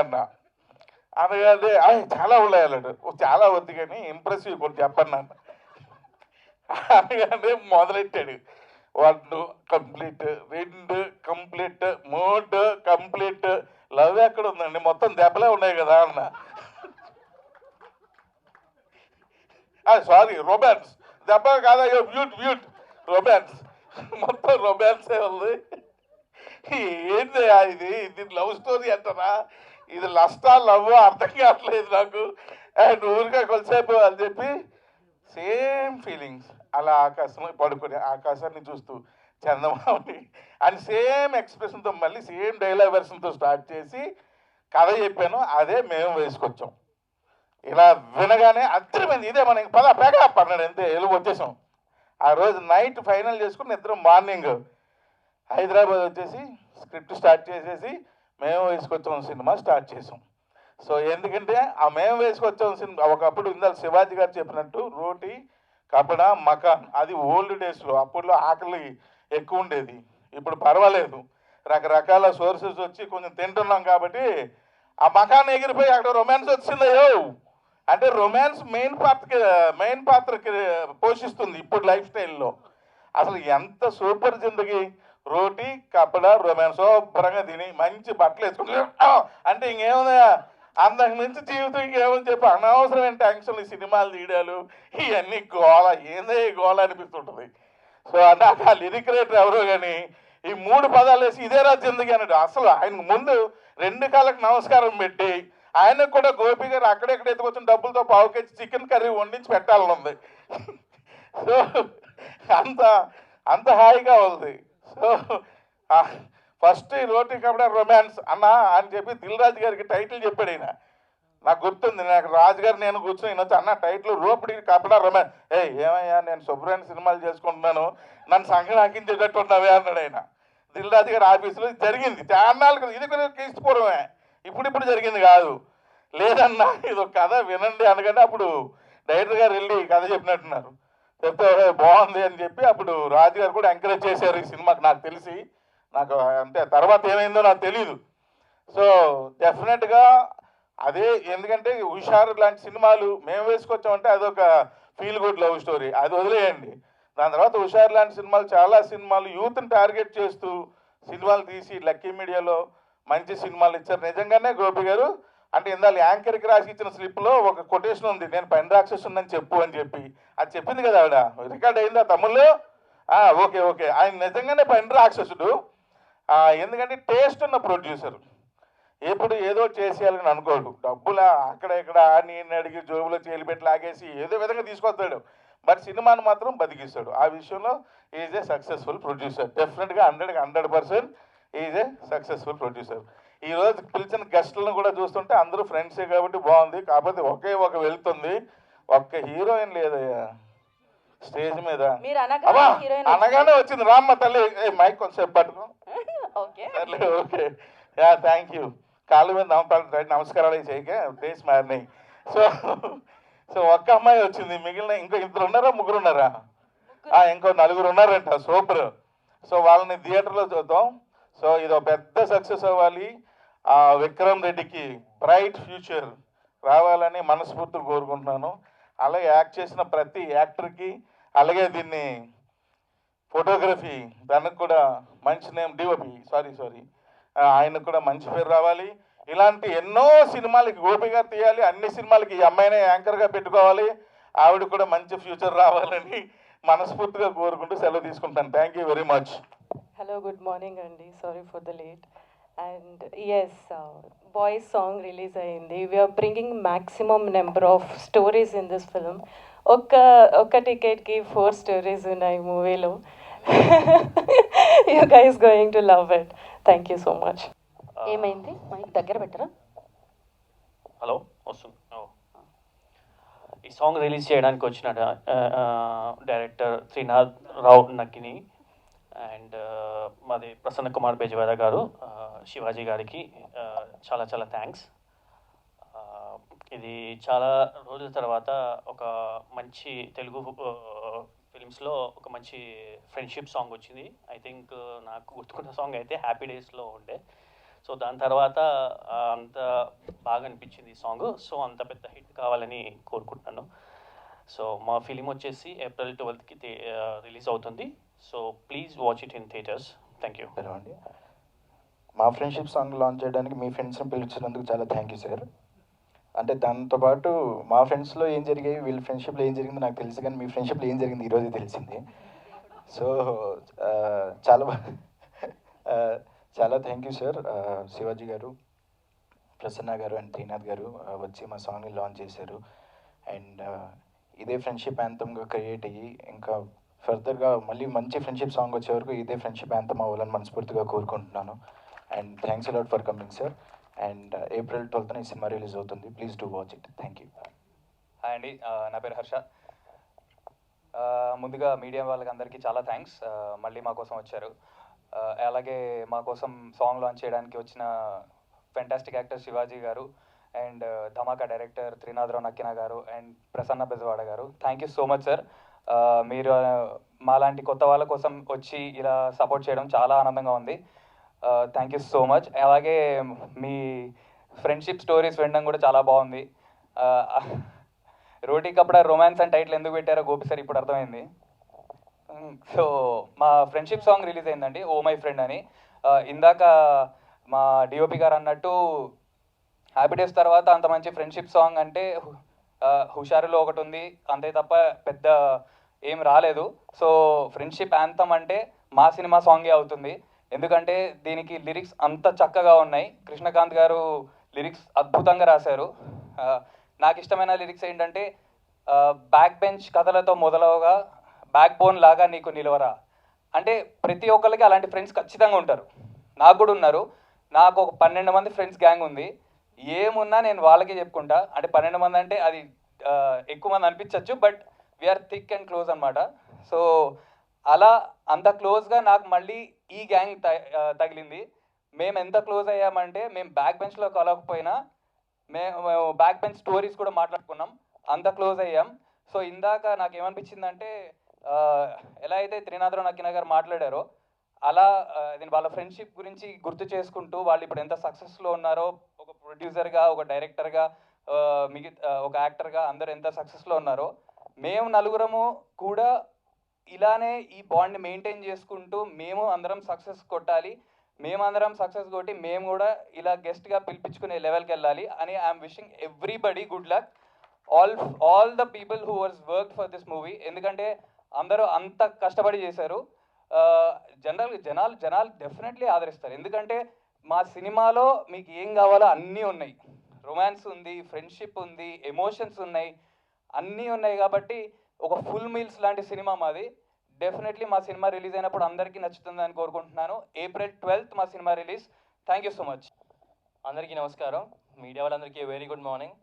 అనగానే చాలా ఉన్నాయి అన్నాడు. చాలా వద్దు కానీ ఇంప్రెసివ్ కొన్ని చెప్పండి అన్న అనగానే మొదలెట్టాడు. 1 కంప్లీట్, 2 కంప్లీట్, 3 కంప్లీట్. లవ్ ఎక్కడ ఉందండి, మొత్తం దెబ్బలే ఉన్నాయి కదా అన్న. Sorry, romance. దెబ్బ కాదా, బ్యూట్ రొమాన్స్, మొత్తం రొమాన్సే ఉంది. ఏంటి ఇది లవ్ స్టోరీ అంటారా, ఇది లస్టా లవ్ అర్థం కావట్లేదు నాకు. అండ్ ఊరిగా కొద్దిసేపు అని చెప్పి సేమ్ ఫీలింగ్స్ అలా ఆకాశంలో పడుకొని ఆకాశాన్ని చూస్తూ చందమామని అని సేమ్ ఎక్స్ప్రెషన్తో మళ్ళీ సేమ్ డైలాగ్ వెర్షన్తో స్టార్ట్ చేసి కథ చెప్పాను. అదే మేము వేసుకొచ్చాం. ఇలా వినగానే అద్దరిపోయింది. ఇదే మనకి పేగా పన్నాడు, అంతే ఎలుగు వచ్చేసాం. ఆ రోజు నైట్ ఫైనల్ చేసుకుని ఇద్దరం మార్నింగ్ హైదరాబాద్ వచ్చేసి స్క్రిప్ట్ స్టార్ట్ చేసేసి మేము వేసుకొచ్చాం సినిమా స్టార్ట్ చేసాం. సో ఎందుకంటే ఆ మేము వేసుకొచ్చాం సినిమా ఒకప్పుడు ఇందాక శివాజీ గారు చెప్పినట్టు రోటీ కపడా మకాన్, అది ఓల్డ్ డేస్లో. అప్పట్లో ఆకలి ఎక్కువ ఉండేది, ఇప్పుడు పర్వాలేదు, రకరకాల సోర్సెస్ వచ్చి కొంచెం తింటున్నాం కాబట్టి ఆ మకాన్ ఎగిరిపోయి అక్కడ రొమాన్స్ వచ్చిందయ్యో. అంటే రొమాన్స్ మెయిన్ పాత్రకి పోషిస్తుంది ఇప్పుడు లైఫ్ స్టైల్లో. అసలు ఎంత సూపర్ జిందగీ, రోటీ కపడా రొమాన్స్, శుభ్రంగా తిని మంచి బట్టలు వేసుకుంటే అంటే ఇంకేముందా, అంతకు మించి జీవితం ఇంకేమని చెప్పి అనవసరమైన టెన్షన్లు, సినిమాలు తీయడాలు, ఇవన్నీ గోళ, ఏందే గోళ అనిపిస్తుంటుంది. సో నాకు ఆ లిరిక్ రైటర్ ఎవరో కానీ ఈ 3 పదాలు వేసి ఇదే రాజు జిందగీ అన్నాడు. అసలు ఆయనకు ముందు 2 కాళ్ళకి నమస్కారం పెట్టి ఆయనకు కూడా గోపి గారు అక్కడెక్కడ ఎత్తుకొచ్చిన డబ్బులతో 1/2 kg చికెన్ కర్రీ వండించి పెట్టాలని ఉంది. సో అంత హాయిగా ఉంది. సో ఫస్ట్ రోటీ కపడా రొమాన్స్ అన్నా అని చెప్పి దిల్ రాజు గారికి టైటిల్ చెప్పాడు ఆయన. నాకు గుర్తుంది, నాకు రాజుగారు నేను కూర్చొని వినొచ్చు అన్న టైటిల్ రోపిడి కపడా రొమాన్స్. ఏమయ్యా నేను శుభ్రమైన సినిమాలు చేసుకుంటున్నాను, నన్ను సంఘనాకించేటట్టు ఉన్నావే అన్నాడు ఆయన. దిల్ రాజు గారి ఆఫీసులో జరిగింది చాన్నాళ్ళు. ఇది కూడా క్రీస్తుపూర్వమే, ఇప్పుడు జరిగింది కాదు. లేదన్నా ఇది ఒక కథ వినండి అనగానే అప్పుడు డైరెక్టర్ గారు వెళ్ళి కథ చెప్పినట్టున్నారు. చెప్తే బాగుంది అని చెప్పి అప్పుడు రాజుగారు కూడా ఎంకరేజ్ చేశారు ఈ సినిమాకి. నాకు తెలిసి నాకు అంటే తర్వాత ఏమైందో నాకు తెలీదు. సో డెఫినెట్గా అదే, ఎందుకంటే హుషారు లాంటి సినిమాలు మేము వేసుకొచ్చామంటే అదొక ఫీల్ గుడ్ లవ్ స్టోరీ, అది వదిలేయండి. దాని తర్వాత హుషారు లాంటి సినిమాలు, చాలా సినిమాలు యూత్ని టార్గెట్ చేస్తూ సినిమాలు తీసి లక్కీ మీడియాలో మంచి సినిమాలు ఇచ్చారు. నిజంగానే గోపి గారు అంటే ఇందాక యాంకర్కి రాసి ఇచ్చిన స్లిప్లో ఒక కొటేషన్ ఉంది, నేను పని రాక్షసుని చెప్పు అని చెప్పి. అది చెప్పింది కదా ఆవిడ, రికార్డ్ అయిందా తమ్ముళ్ళు? ఓకే ఆయన నిజంగానే పని రాక్షసుడు. ఎందుకంటే టేస్ట్ ఉన్న ప్రొడ్యూసర్, ఎప్పుడు ఏదో చేసేయాలని అనుకోడు. డబ్బులు అక్కడ ఇక్కడ నేను అడిగి జోబులో చేలిపెట్టి లాగేసి ఏదో విధంగా తీసుకొస్తాడు, బట్ సినిమాను మాత్రం బతికిస్తాడు. ఆ విషయంలో ఈజ్ ఏ సక్సెస్ఫుల్ ప్రొడ్యూసర్. డెఫినెట్గా 100% ఈజ్ ఏ సక్సెస్ఫుల్ ప్రొడ్యూసర్. ఈరోజు పిలిచిన గెస్టులను కూడా చూస్తుంటే అందరూ ఫ్రెండ్సే కాబట్టి బాగుంది. కాకపోతే ఒక వెళ్తుంది, ఒక్క హీరోయిన్ లేదయ్యా స్టేజ్ మీద. అనగానే వచ్చింది రామ్మ తల్లి, మైక్ కొంచెంసేపు పట్టుకో. Okay thank you. కాళ్ళ మీద నమస్కారాలు చేయక ఫేస్ మారినాయి. సో ఒక్క అమ్మాయి వచ్చింది, మిగిలిన ఇంకో 2 ఉన్నారా 3 ఉన్నారా? ఇంకో 4 ఉన్నారంట, సూపర్. సో వాళ్ళని థియేటర్లో చూద్దాం. సో ఇది ఒక పెద్ద సక్సెస్ అవ్వాలి. విక్రమ్ రెడ్డికి బ్రైట్ ఫ్యూచర్ రావాలని మనస్ఫూర్తిగా కోరుకుంటున్నాను. అలాగే యాక్ట్ చేసిన ప్రతి యాక్టర్కి, అలాగే దీన్ని ఫోటోగ్రఫీ దానికి కూడా మంచి నేమ్ డిఓపి సారీ ఆయనకు కూడా మంచి పేరు రావాలి. ఇలాంటి ఎన్నో సినిమాలకి గోపి గారు తీయాలి, అన్ని సినిమాలకి ఈ అమ్మాయినే యాంకర్గా పెట్టుకోవాలి, ఆవిడ కూడా మంచి ఫ్యూచర్ రావాలని మనస్ఫూర్తిగా కోరుకుంటూ సెలవు తీసుకుంటాను. Thank you very much. Hello, good morning, Andy. Sorry for the late. And yes, boys song release ayindi. We are bringing maximum number of stories in this film. Oka ticket ki 4 stories unnai movie lo. You guys going to love it. Thank you so much. ఏమైంది mic దగ్గర పెట్టరా? Hello వస్తుంది. ఈ song release చేయడానికి వచ్చిన director Trinath Rao Nakkini and మాది ప్రసన్న కుమార్ బెజవాడ గారు, శివాజీ గారికి చాలా చాలా థ్యాంక్స్. ఇది చాలా రోజుల తర్వాత ఒక మంచి తెలుగు ఫిల్మ్స్లో ఒక మంచి ఫ్రెండ్షిప్ సాంగ్ వచ్చింది. ఐ థింక్ నాకు గుర్తుకున్న సాంగ్ అయితే హ్యాపీ డేస్లో ఉండే. సో దాని తర్వాత అంత బాగా అనిపించింది ఈ సాంగ్. సో అంత పెద్ద హిట్ కావాలని కోరుకుంటున్నాను. సో మా ఫిలిం వచ్చేసి ఏప్రిల్ 12కి రిలీజ్ అవుతుంది. So please watch it in theatres. Thank you. Hello అండి, మా ఫ్రెండ్షిప్ సాంగ్ లాంచ్ చేయడానికి మీ ఫ్రెండ్స్ని పిలిచినందుకు చాలా థ్యాంక్ యూ సార్. అంటే దాంతోపాటు మా ఫ్రెండ్స్లో ఏం జరిగాయి, వీళ్ళ ఫ్రెండ్షిప్లో ఏం జరిగిందో నాకు తెలుసు, కానీ మీ ఫ్రెండ్షిప్లో ఏం జరిగింది ఈరోజే తెలిసింది. సో చాలా థ్యాంక్ యూ సార్. శివాజీ గారు, ప్రసన్న గారు అండ్ త్రినాథ్ గారు వచ్చి మా సాంగ్ని లాంచ్ చేశారు. అండ్ ఇదే ఫ్రెండ్షిప్ యాంథమ్గా క్రియేట్ అయ్యి ఇంకా ఫర్దర్గా మళ్ళీ మంచి ఫ్రెండ్షిప్ సాంగ్ వచ్చే వరకు ఇదే ఫ్రెండ్షిప్ యాంథమ్ అవ్వాలని మనస్ఫూర్తిగా కోరుకుంటున్నాను. And thanks a lot for coming sir. And April 12న ఈ సినిమా రిలీజ్ అవుతుంది. Please do watch it. Thank you. Hi అండి, నా పేరు హర్ష. ముందుగా మీడియా వాళ్ళకి అందరికీ చాలా థ్యాంక్స్, మళ్ళీ మా కోసం వచ్చారు. అలాగే మా కోసం సాంగ్ లాంచ్ చేయడానికి వచ్చిన ఫెంటాస్టిక్ యాక్టర్ శివాజీ గారు and Dhamaka director Trinatha Rao Nakkina గారు అండ్ ప్రసన్న బెజవాడ గారు, thank you so much sir. మీరు మాలాంటి కొత్త వాళ్ళ కోసం వచ్చి ఇలా సపోర్ట్ చేయడం చాలా ఆనందంగా ఉంది. Thank you so much. అలాగే మీ ఫ్రెండ్షిప్ స్టోరీస్ వినడం కూడా చాలా బాగుంది. రోటీ కపడా రొమాన్స్ అండ్ టైటిల్ ఎందుకు పెట్టారో గోపి సార్ ఇప్పుడు అర్థమైంది. సో మా ఫ్రెండ్షిప్ సాంగ్ రిలీజ్ అయిందండి, ఓ మై ఫ్రెండ్ అని. ఇందాక మా డిఓపి గారు అన్నట్టు హ్యాపీ డేస్ తర్వాత అంత మంచి ఫ్రెండ్షిప్ సాంగ్ అంటే హుషారులో ఒకటి ఉంది, అంతే తప్ప పెద్ద ఏం రాలేదు. సో ఫ్రెండ్షిప్ యాంథమ్ అంటే మా సినిమా సాంగే అవుతుంది, ఎందుకంటే దీనికి లిరిక్స్ అంత చక్కగా ఉన్నాయి. కృష్ణకాంత్ గారు లిరిక్స్ అద్భుతంగా రాశారు. నాకు ఇష్టమైన లిరిక్స్ ఏంటంటే బ్యాక్ బెంచ్ కథలతో మొదలవగా బ్యాక్ బోన్ లాగా నీకు నిలవరా. అంటే ప్రతి ఒక్కరికి అలాంటి ఫ్రెండ్స్ ఖచ్చితంగా ఉంటారు, నాకు కూడా ఉన్నారు. నాకు ఒక 12 మంది ఫ్రెండ్స్ గ్యాంగ్ ఉంది. ఏమున్నా నేను వాళ్ళకే చెప్పుకుంటా. అంటే 12 మంది అంటే అది ఎక్కువ మంది అనిపించవచ్చు, but we're thick and close అనమాట. సో అలా అంత క్లోజ్గా నాకు మళ్ళీ ఈ గ్యాంగ్ తగిలింది. మేము ఎంత క్లోజ్ అయ్యామంటే మేము బ్యాక్ బెంచ్లో కలవకపోయినా మేము బ్యాక్ బెంచ్ స్టోరీస్ కూడా మాట్లాడుకున్నాం, అంత క్లోజ్ అయ్యాం. సో ఇందాక నాకు ఏమనిపించిందంటే ఎలా అయితే త్రినాథరావు నక్కినా గారు మాట్లాడారో అలా వాళ్ళ ఫ్రెండ్షిప్ గురించి గుర్తు చేసుకుంటూ వాళ్ళు ఇప్పుడు ఎంత సక్సెస్లో ఉన్నారో, ఒక ప్రొడ్యూసర్గా, ఒక డైరెక్టర్గా, ఒక యాక్టర్గా అందరూ ఎంత సక్సెస్లో ఉన్నారో, మేము నలుగురము కూడా ఇలానే ఈ బాండ్ని మెయింటైన్ చేసుకుంటూ మేము అందరం సక్సెస్ కొట్టాలి, మేమందరం సక్సెస్ కొట్టి మేము కూడా ఇలా గెస్ట్గా పిలిపించుకునే లెవెల్కి వెళ్ళాలి అని I'm wishing everybody good luck, all the people who was work for this movie. ఎందుకంటే అందరూ అంత కష్టపడి చేశారు. జనాలు డెఫినెట్లీ ఆదరిస్తారు, ఎందుకంటే మా సినిమాలో మీకు ఏం కావాలో అన్నీ ఉన్నాయి. రొమాన్స్ ఉంది, ఫ్రెండ్షిప్ ఉంది, ఎమోషన్స్ ఉన్నాయి, అన్నీ ఉన్నాయి. కాబట్టి ఒక ఫుల్ మీల్స్ లాంటి సినిమా మాది. డెఫినెట్లీ మా సినిమా రిలీజ్ అయినప్పుడు అందరికీ నచ్చుతుందని కోరుకుంటున్నాను. ఏప్రిల్ 12th మా cinema release. Thank you so much. అందరికీ నమస్కారం. మీడియా వాళ్ళందరికీ వెరీ గుడ్ మార్నింగ్.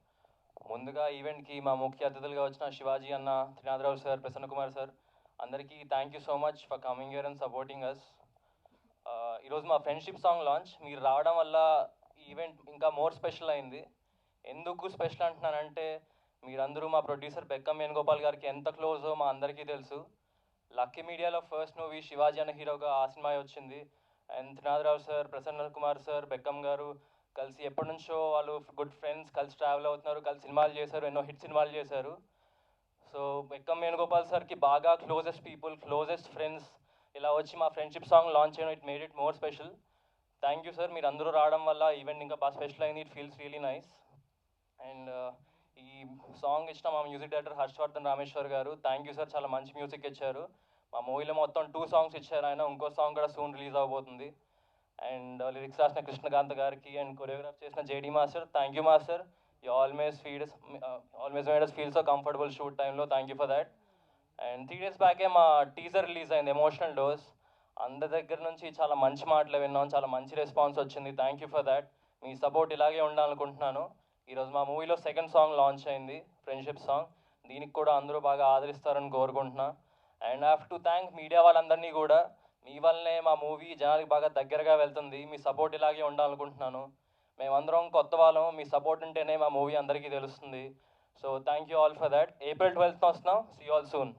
ముందుగా ఈవెంట్కి మా ముఖ్య అతిథులుగా వచ్చిన శివాజీ అన్న, త్రినాథరావు సార్, ప్రసన్న కుమార్ సార్, అందరికీ thank you so much for coming here and supporting us. ఈరోజు మా ఫ్రెండ్షిప్ సాంగ్ లాంచ్. మీరు రావడం వల్ల ఈవెంట్ ఇంకా మోర్ స్పెషల్ అయింది. ఎందుకు స్పెషల్ అంటున్నానంటే మీరందరూ మా ప్రొడ్యూసర్ బెక్కం వేణుగోపాల్ గారికి ఎంత క్లోజో మా అందరికీ తెలుసు. లక్కీ మీడియాలో ఫస్ట్ మూవీ శివాజీ అన్న హీరోగా ఆ సినిమా వచ్చింది. And Trinatha Rao sir, Prasanna Kumar sir, Bekkam గారు కలిసి ఎప్పటి నుంచో వాళ్ళు గుడ్ ఫ్రెండ్స్, కలిసి ట్రావెల్ అవుతున్నారు, కలిసి సినిమాలు చేశారు, ఎన్నో హిట్ సినిమాలు చేశారు. సో బెక్కం వేణుగోపాల్ సార్కి బాగా క్లోజెస్ట్ పీపుల్, క్లోజెస్ట్ ఫ్రెండ్స్ ఇలా వచ్చి మా ఫ్రెండ్షిప్ సాంగ్ లాంచ్ చేయడం it made it more special. Thank you sir, మీరు అందరూ రావడం వల్ల ఈవెంట్ ఇంకా బాగా స్పెషల్ అయింది. It feels really nice. And ఈ సాంగ్ ఇచ్చిన మా మ్యూజిక్ డైరెక్టర్ హర్షవర్ధన్ రామేశ్వర్ గారు, థ్యాంక్ యూ సార్, చాలా మంచి మ్యూజిక్ ఇచ్చారు. మా మూవీలో మొత్తం 2 సాంగ్స్ ఇచ్చారు ఆయన, ఇంకో సాంగ్ కూడా సూన్ రిలీజ్ అవబోతుంది. అండ్ లిరిక్స్ రాసిన కృష్ణకాంత్ గారికి అండ్ కొరియోగ్రాఫ్ చేసిన JD master, thank you master. You always made us feel so comfortable shoot టైంలో, thank you for that. And 3 days బ్యాకే మా టీజర్ రిలీజ్ అయింది, ఎమోషనల్ డోస్. అందరి దగ్గర నుంచి చాలా మంచి మాటలు విన్నాం, చాలా మంచి రెస్పాన్స్ వచ్చింది. Thank you for that. Me support ఇలాగే ఉండాలనుకుంటున్నాను. ఈరోజు మా మూవీలో సెకండ్ సాంగ్ లాంచ్ అయింది, ఫ్రెండ్షిప్ సాంగ్. దీనికి కూడా అందరూ బాగా ఆదరిస్తారని కోరుకుంటున్నా. And I have to thank media వాళ్ళందరినీ కూడా. మీ వల్లనే మా మూవీ జనానికి బాగా దగ్గరగా వెళ్తుంది. మీ సపోర్ట్ ఇలాగే ఉండాలనుకుంటున్నాను. మేమందరం కొత్త వాళ్ళం, మీ సపోర్ట్ ఉంటేనే మా మూవీ అందరికీ తెలుస్తుంది. So thank you all for that. April 12th వస్తున్నాం. See you all soon.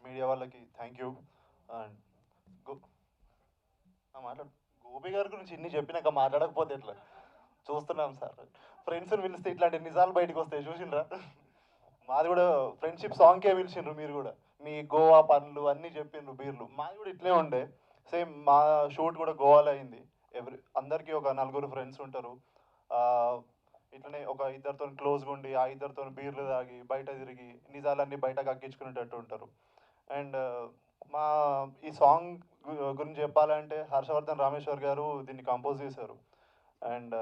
Media వాళ్ళకి థ్యాంక్ యూ. అండ్ మాట్లాడు, గోపి గారి గురించి ఇన్ని చెప్పినాక మాట్లాడకపోతే ఎట్లా? చూస్తున్నాం సార్, ఫ్రెండ్స్ని పిలిస్తే ఇట్లాంటి నిజాలు బయటకు వస్తాయి, చూసిండ్రా? మాది కూడా ఫ్రెండ్షిప్ సాంగ్కే పిలిచిండ్రు, మీరు కూడా మీ గోవా పనులు అన్నీ చెప్పిండ్రు, బీర్లు. మాది కూడా ఇట్లే ఉండే, సేమ్ మా షూట్ కూడా గోవాలో అయింది. అందరికీ ఒక 4 ఫ్రెండ్స్ ఉంటారు. ఇట్లనే ఒక 2 క్లోజ్గా ఉండి ఆ 2 బీర్లు తాగి బయట తిరిగి నిజాలన్నీ బయటకు అక్కించుకునేటట్టు ఉంటారు. అండ్ మా ఈ సాంగ్ గురించి చెప్పాలంటే హర్షవర్ధన్ రామేశ్వర్ గారు దీన్ని కంపోజ్ చేశారు. అండ్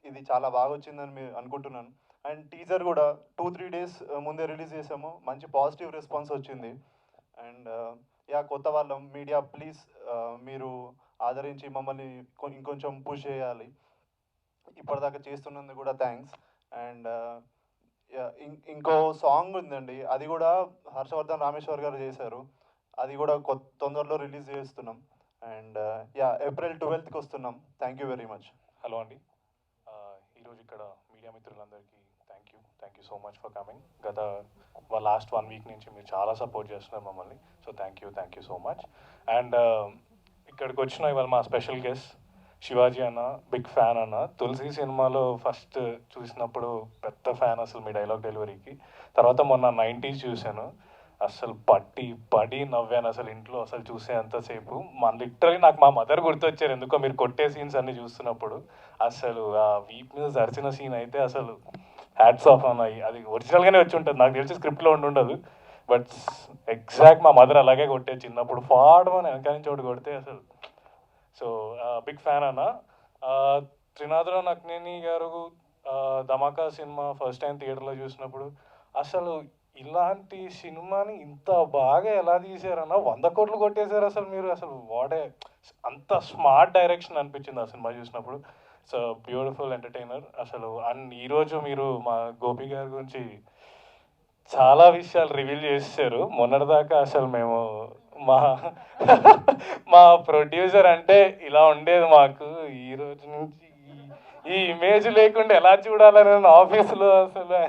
ఇది చాలా బాగా వచ్చిందని అనుకుంటున్నాను. అండ్ టీజర్ కూడా 2-3 days ముందే రిలీజ్ చేసాము, మంచి పాజిటివ్ రెస్పాన్స్ వచ్చింది. అండ్ కొత్త వాళ్ళం మీడియా, ప్లీజ్ మీరు ఆదరించి మమ్మల్ని ఇంకొంచెం పుష్ చేయాలి. ఇప్పటిదాకా చేస్తున్నందుకు కూడా థ్యాంక్స్. అండ్ ఇంకో సాంగ్ ఉందండి, అది కూడా హర్షవర్ధన్ రామేశ్వర్ గారు చేశారు. అది కూడా తొందరలో రిలీజ్ చేస్తున్నాం. అండ్ April 12th వస్తున్నాం. Thank you very much. Hello అండి, ఈరోజు ఇక్కడ మీడియా మిత్రులందరికీ thank you so much for coming. Last 1 week నుంచి మీరు చాలా సపోర్ట్ చేస్తున్నారు మమ్మల్ని. So thank you so much. And ఇక్కడికి వచ్చిన ఇవాళ మా స్పెషల్ గెస్ట్ శివాజీ అన్న, బిగ్ ఫ్యాన్ అన్న. తులసి సినిమాలో ఫస్ట్ చూసినప్పుడు పెద్ద ఫ్యాన్ అసలు మీ డైలాగ్ డెలివరీకి. తర్వాత మొన్న 90s చూశాను, అసలు పడి నవ్వాను అసలు ఇంట్లో అసలు చూసేంతసేపు. లిటరలీ నాకు మా మదర్ గుర్తొచ్చారు ఎందుకో మీరు కొట్టే సీన్స్ అన్ని చూస్తున్నప్పుడు. అసలు ఆ వీప్ మీద జరిచిన సీన్ అయితే అసలు హ్యాట్స్ ఆఫ్ అన్నాయి. అది ఒరిజినల్గానే వచ్చి ఉంటుంది, నాకు తెలిసి స్క్రిప్ట్లో ఉండదు. బట్ ఎగ్జాక్ట్ మా మదర్ అలాగే కొట్టే చిన్నప్పుడు ఫాడమని వెనక నుంచి ఒకటి కొడితే అసలు. సో బిగ్ ఫ్యాన్ అన్న. త్రినాథరావు నక్నేని గారు ధమాకా సినిమా ఫస్ట్ టైం థియేటర్లో చూసినప్పుడు అసలు ఇలాంటి సినిమాని ఇంత బాగా ఎలా తీశారన్న, 100 కోట్లు కొట్టేశారు అసలు మీరు. అసలు వాడే అంత స్మార్ట్ డైరెక్షన్ అనిపించింది ఆ సినిమా చూసినప్పుడు. సో బ్యూటిఫుల్ ఎంటర్టైనర్ అసలు. అండ్ ఈరోజు మీరు మా గోపి గారి గురించి చాలా విషయాలు రివీల్ చేశారు. మొన్నటిదాకా అసలు మేము మా ప్రొడ్యూసర్ అంటే ఇలా ఉండేది మాకు, ఈ రోజు నుంచి ఈ ఇమేజ్ లేకుండా ఎలా చూడాలని ఆఫీసులో అసలు.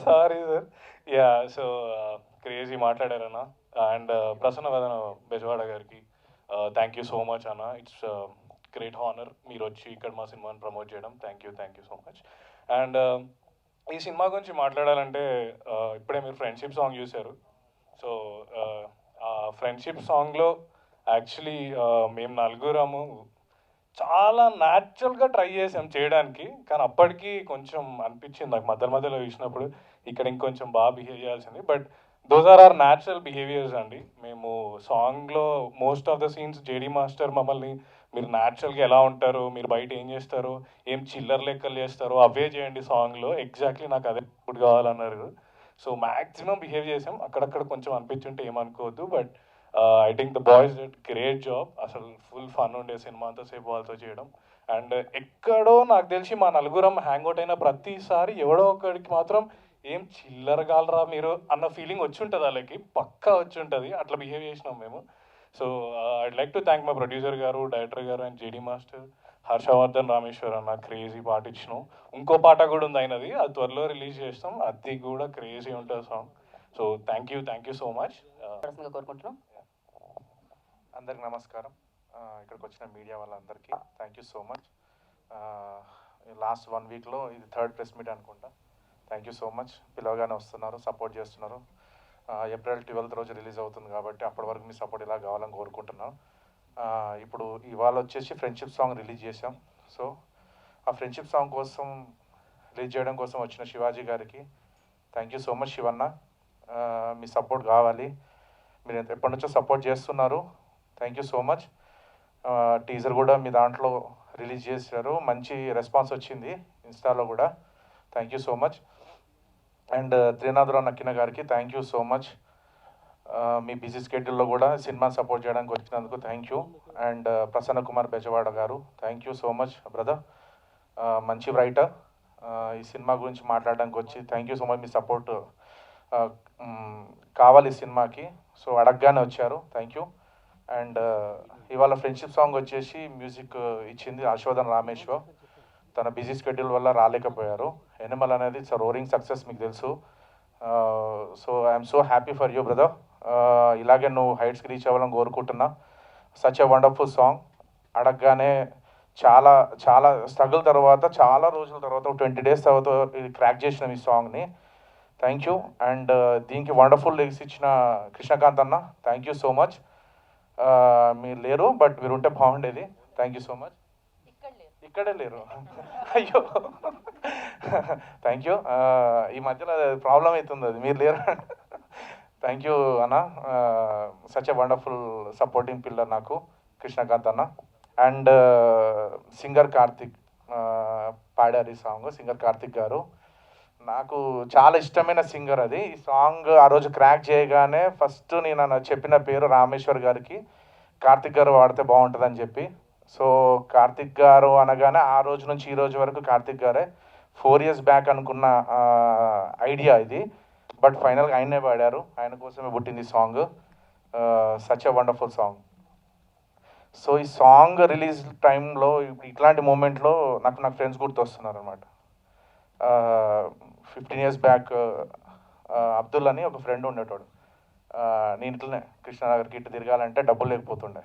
Sorry sir. సో క్రేజీ మాట్లాడారన్న. అండ్ ప్రసన్న వదన బెజవాడ గారికి థ్యాంక్ యూ సో మచ్ అన్న. ఇట్స్ గ్రేట్ హానర్ మీరు వచ్చి ఇక్కడ మా సినిమాని ప్రమోట్ చేయడం. థ్యాంక్ యూ సో మచ్. అండ్ ఈ సినిమా గురించి మాట్లాడాలంటే ఇప్పుడే మీరు ఫ్రెండ్షిప్ సాంగ్ చూశారు. సో ఆ ఫ్రెండ్షిప్ సాంగ్లో యాక్చువల్లీ మేము 4 చాలా న్యాచురల్గా ట్రై చేసాం చేయడానికి. కానీ అప్పటికి కొంచెం అనిపించింది నాకు మధ్యలో చూసినప్పుడు ఇక్కడ ఇంకొంచెం బాగా బిహేవ్ చేయాల్సింది. But those are natural behaviours అండి. మేము సాంగ్లో most of the scenes JD master మమ్మల్ని మీరు న్యాచురల్గా ఎలా ఉంటారు, మీరు బయట ఏం చేస్తారు, ఏం చిల్లర లెక్కలు చేస్తారో అవే చేయండి సాంగ్లో. ఎగ్జాక్ట్లీ నాకు అదే ఇప్పుడు కావాలన్నారు. సో మ్యాక్సిమం బిహేవ్ చేసాం. అక్కడక్కడ కొంచెం అనిపించుంటే ఏమనుకోవద్దు. But I think the boys did great job. అసలు ఫుల్ ఫన్ ఉండే సినిమా అంతసేపు వాళ్ళతో చేయడం. అండ్ ఎక్కడో నాకు తెలిసి మా 4 హ్యాంగ్ అవుట్ అయిన ప్రతిసారి ఎవడో ఒకడికి మాత్రం ఏం చిల్లరగాలరా మీరు అన్న ఫీలింగ్ వచ్చి ఉంటుంది, వాళ్ళకి పక్కా వచ్చి ఉంటుంది. అట్లా బిహేవ్ చేసినాం మేము. So I'd like to thank my producer గారు, డైరెక్టర్ గారు and JD master Harshavardhan Rameshwar అన్న. క్రేజీ పాట ఇచ్చినాం. ఇంకో పాట కూడా ఉంది అయినది, అది త్వరలో రిలీజ్ చేస్తాం. అది కూడా క్రేజీ ఉంటుంది song. So thank you so much. కోరుకుంటున్నాం. అందరికి నమస్కారం. ఇక్కడికి వచ్చిన మీడియా వాళ్ళందరికీ thank you so much. Last 1 weekలో ఇది 3rd ప్రెస్ మీట్ అనుకుంటా. Thank you so much. పిలవగానే వస్తున్నారు, సపోర్ట్ చేస్తున్నారు. ఏప్రిల్ 12th రోజు రిలీజ్ అవుతుంది కాబట్టి అప్పటి వరకు మీ సపోర్ట్ ఇలా కావాలని కోరుకుంటున్నాం. ఇప్పుడు ఇవాళ వచ్చేసి ఫ్రెండ్షిప్ సాంగ్ రిలీజ్ చేసాం. సో ఆ ఫ్రెండ్షిప్ సాంగ్ కోసం రిలీజ్ చేయడం కోసం వచ్చిన శివాజీ గారికి thank you so much Shivanna. మీ సపోర్ట్ కావాలి, మీరు ఎప్పటి నుంచో సపోర్ట్ చేస్తున్నారు, thank you so much. Teaser కూడా మీ దాంట్లో రిలీజ్ చేశారు, మంచి రెస్పాన్స్ వచ్చింది ఇన్స్టాలో కూడా, thank you so much. And Trinatharao Nakkina గారికి థ్యాంక్ యూ సో మచ్. మీ బిజీ స్కెడ్యూల్లో కూడా సినిమా సపోర్ట్ చేయడానికి వచ్చినందుకు thank you. And Prasanna Kumar Bezawada గారు thank you so much brother, మంచి రైటర్. ఈ సినిమా గురించి మాట్లాడడానికి వచ్చి థ్యాంక్ యూ సో మచ్. మీ సపోర్ట్ కావాలి సినిమాకి, సో అడగగానే వచ్చారు, థ్యాంక్ యూ. అండ్ ఇవాళ ఫ్రెండ్షిప్ సాంగ్ వచ్చేసి మ్యూజిక్ ఇచ్చింది హర్షవర్ధన్ రామేశ్వర్. తన బిజీ స్కెడ్యూల్ వల్ల రాలేకపోయారు. ఎనిమల్ అనేది ఇట్స్ రోరింగ్ సక్సెస్, మీకు తెలుసు. So I'm so happy for you brother. ఇలాగే నువ్వు హైట్స్కి రీచ్ అవ్వాలని కోరుకుంటున్నా. Such a wonderful song. అడగగానే చాలా చాలా స్ట్రగుల్ తర్వాత, చాలా రోజుల తర్వాత, 20 days తర్వాత ఇది క్రాక్ చేసిన ఈ సాంగ్ని, థ్యాంక్ యూ. అండ్ దీనికి వండర్ఫుల్ లిరిక్స్ ఇచ్చిన కృష్ణకాంత్ అన్న, థ్యాంక్ యూ సో మచ్. మీరు లేరు, బట్ మీరు ఉంటే బాగుండేది, థ్యాంక్ యూ సో మచ్. ఇక్కడే లేరు, అయ్యో థ్యాంక్ యూ. ఈ మధ్యలో ప్రాబ్లం అవుతుంది, అది మీరు లేరు. థ్యాంక్ యూ అన్న, such a wonderful supporting pillar నాకు కృష్ణకాంత్ అన్న. అండ్ సింగర్ కార్తిక్ పాడారు ఈ సాంగ్, సింగర్ కార్తిక్ గారు నాకు చాలా ఇష్టమైన సింగర్. అది ఈ సాంగ్ ఆ రోజు క్రాక్ చేయగానే ఫస్ట్ నేను చెప్పిన పేరు రామేశ్వర్ గారికి, కార్తిక్ గారు వాడితే బాగుంటుందని చెప్పి. సో కార్తిక్ గారు అనగానే ఆ రోజు నుంచి ఈ రోజు వరకు కార్తిక్ గారే. 4 years బ్యాక్ అనుకున్న ఐడియా ఇది, బట్ ఫైనల్గా ఆయనే పాడారు, ఆయన కోసమే పుట్టింది ఈ song. Such a wonderful song. So ఈ సాంగ్ రిలీజ్ టైంలో ఇట్లాంటి మూమెంట్లో నాకు ఫ్రెండ్స్ గుర్తొస్తున్నారు అనమాట. 15 years బ్యాక్ అబ్దుల్ అని ఒక ఫ్రెండ్ ఉండేటోడు. నేను ఇట్లనే కృష్ణానగర్కి ఇటు తిరగాలంటే డబ్బులు లేకపోతుండే.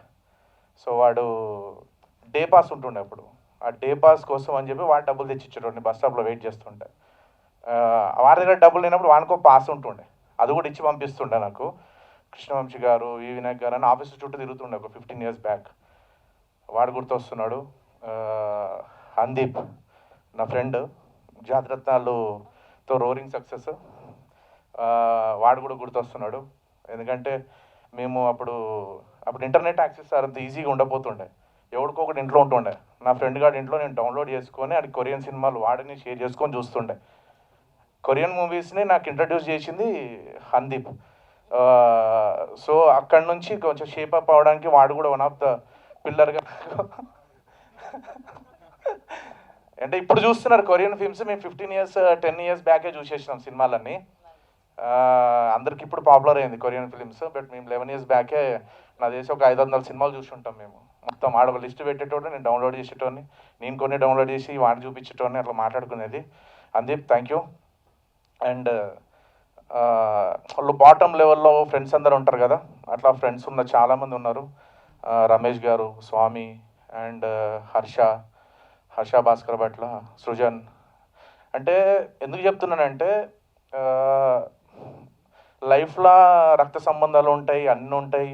సో వాడు డే పాస్ ఉంటుండే అప్పుడు. ఆ డే పాస్ కోసం అని చెప్పి వాడు డబ్బులు తెచ్చిచ్చేటోడిని, బస్ స్టాప్లో వెయిట్ చేస్తుండే. వాడి దగ్గర డబ్బులు లేనప్పుడు వానికో పాస్ ఉంటుండే, అది కూడా ఇచ్చి పంపిస్తుండే నాకు. కృష్ణవంశీ గారు, ఈ వినాయక్ గారు అని ఆఫీస్ చుట్టూ తిరుగుతుండే ఒక 15 years బ్యాక్. వాడు గుర్తొస్తున్నాడు. అందీప్ నా ఫ్రెండ్, జాతిరత్నాలుతో రోరింగ్ సక్సెస్, వాడు కూడా గుర్తొస్తున్నాడు. ఎందుకంటే మేము అప్పుడు ఇంటర్నెట్ యాక్సెస్ అంత ఈజీగా ఉండబోతుండే, ఎవరికో ఒకటి ఇంట్లో ఉంటుండే. నా ఫ్రెండ్ గారి ఇంట్లో నేను డౌన్లోడ్ చేసుకొని అది కొరియన్ సినిమాలు వాడిని షేర్ చేసుకొని చూస్తుండే. కొరియన్ మూవీస్ని నాకు ఇంట్రడ్యూస్ చేసింది అందీప్. సో అక్కడి నుంచి కొంచెం షేప్ అప్ అవడానికి వాడు కూడా వన్ ఆఫ్ ద పిల్లర్గా. అంటే ఇప్పుడు చూస్తున్నారు కొరియన్ ఫిల్మ్స్, మేము 15 years 10 years బ్యాకే చూసేసినాం సినిమాలన్నీ. అందరికి ఇప్పుడు పాపులర్ అయింది కొరియన్ ఫిల్మ్స్, బట్ మేము 11 years బ్యాకే నా దేశం ఒక 500 సినిమాలు చూసుంటాం మేము. మొత్తం ఆడ లిస్ట్ పెట్టేటోడు, నేను డౌన్లోడ్ చేసేటోని, నేను కొన్ని డౌన్లోడ్ చేసి వాడిని చూపించేటోని, అట్లా మాట్లాడుకునేది. అందీప్ థ్యాంక్ యూ. అండ్ వాళ్ళు బాటమ్ లెవెల్లో ఫ్రెండ్స్ అందరు ఉంటారు కదా, అట్లా ఫ్రెండ్స్ ఉన్న చాలామంది ఉన్నారు. రమేష్ గారు, స్వామి, అండ్ హర్ష భాస్కర్ భట్ల, సృజన్. అంటే ఎందుకు చెప్తున్నానంటే లైఫ్లో రక్త సంబంధాలు ఉంటాయి, అన్నీ ఉంటాయి.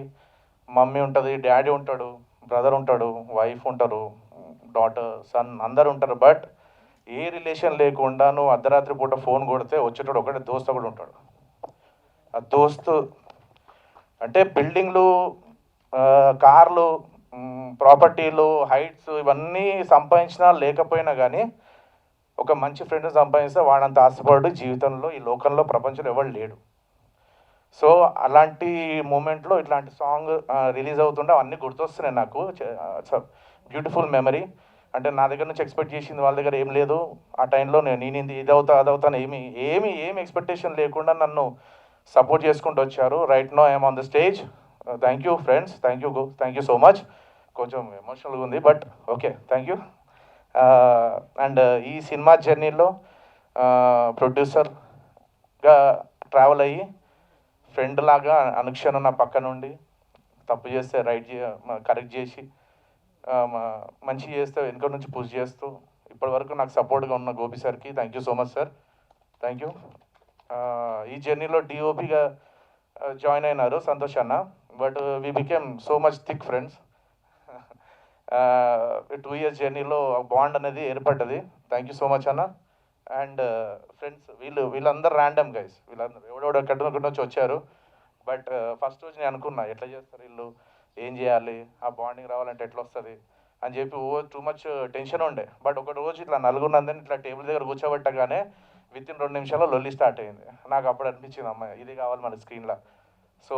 మమ్మీ ఉంటుంది, డాడీ ఉంటాడు, బ్రదర్ ఉంటాడు, వైఫ్ ఉంటారు, డాటర్, సన్, అందరు ఉంటారు. బట్ ఏ రిలేషన్ లేకుండా నువ్వు అర్ధరాత్రి పూట ఫోన్ కొడితే వచ్చేటోడు ఒకటే దోస్తు కూడా ఉంటాడు. ఆ దోస్తు అంటే బిల్డింగ్లు, కార్లు, ప్రాపర్టీలు, హైట్స్ ఇవన్నీ సంపాదించినా లేకపోయినా కానీ ఒక మంచి ఫ్రెండ్ సంపాదిస్తే వాడంత ఆశపడు జీవితంలో ఈ లోకంలో ప్రపంచంలో ఎవరు లేడు. సో అలాంటి మూమెంట్లో ఇట్లాంటి సాంగ్ రిలీజ్ అవుతుంటే అవన్నీ గుర్తొస్తున్నాయి నాకు. Beautiful memory. అంటే నా దగ్గర నుంచి ఎక్స్పెక్ట్ చేసింది వాళ్ళ దగ్గర ఏం లేదు. ఆ టైంలో నేను ఇది అవుతాను ఏమి ఎక్స్పెక్టేషన్ లేకుండా నన్ను సపోర్ట్ చేసుకుంటూ వచ్చారు. Right now I'm on the stage. Thank you friends, thank you so much. కొంచెం ఎమోషనల్గా ఉంది, but okay, thank you. And ఈ సినిమా జర్నీలో ప్రొడ్యూసర్గా ట్రావెల్ అయ్యి ఫ్రెండ్ లాగా అనుక్షణం నా పక్క నుండి తప్పు చేస్తే కరెక్ట్ చేసి మంచి చేస్తే వెనుక నుంచి పుష్ చేస్తూ ఇప్పటివరకు నాకు సపోర్ట్గా ఉన్న గోపి సార్కి thank you so much sir, thank you. ఈ జర్నీలో డిఓపిగా జాయిన్ అయినారు సంతోష్ అన్న. But we became so much thick friends. 2 years జర్నీలో బాండ్ అనేది ఏర్పడ్డది. థ్యాంక్ యూ సో మచ్ అన్న. అండ్ ఫ్రెండ్స్ వీళ్ళందరూ ర్యాండమ్ గైస్, వీళ్ళందరూ ఎవడెవడో ఎక్కడి నుంచి వచ్చారు. బట్ ఫస్ట్ రోజు నేను అనుకున్నా ఎట్లా చేస్తారు వీళ్ళు, ఏం చేయాలి, ఆ బాండింగ్ రావాలంటే ఎట్లా వస్తుంది అని చెప్పి టూ మచ్ టెన్షన్ ఉండే. బట్ ఒక రోజు ఇట్లా నలుగురునందని ఇట్లా టేబుల్ దగ్గర కూర్చోబెట్టగానే విత్ ఇన్ 2 నిమిషాల్లో లొల్లి స్టార్ట్ అయింది. నాకు అప్పుడు అనిపించింది అమ్మాయి ఇది కావాలి మన స్క్రీన్లో. సో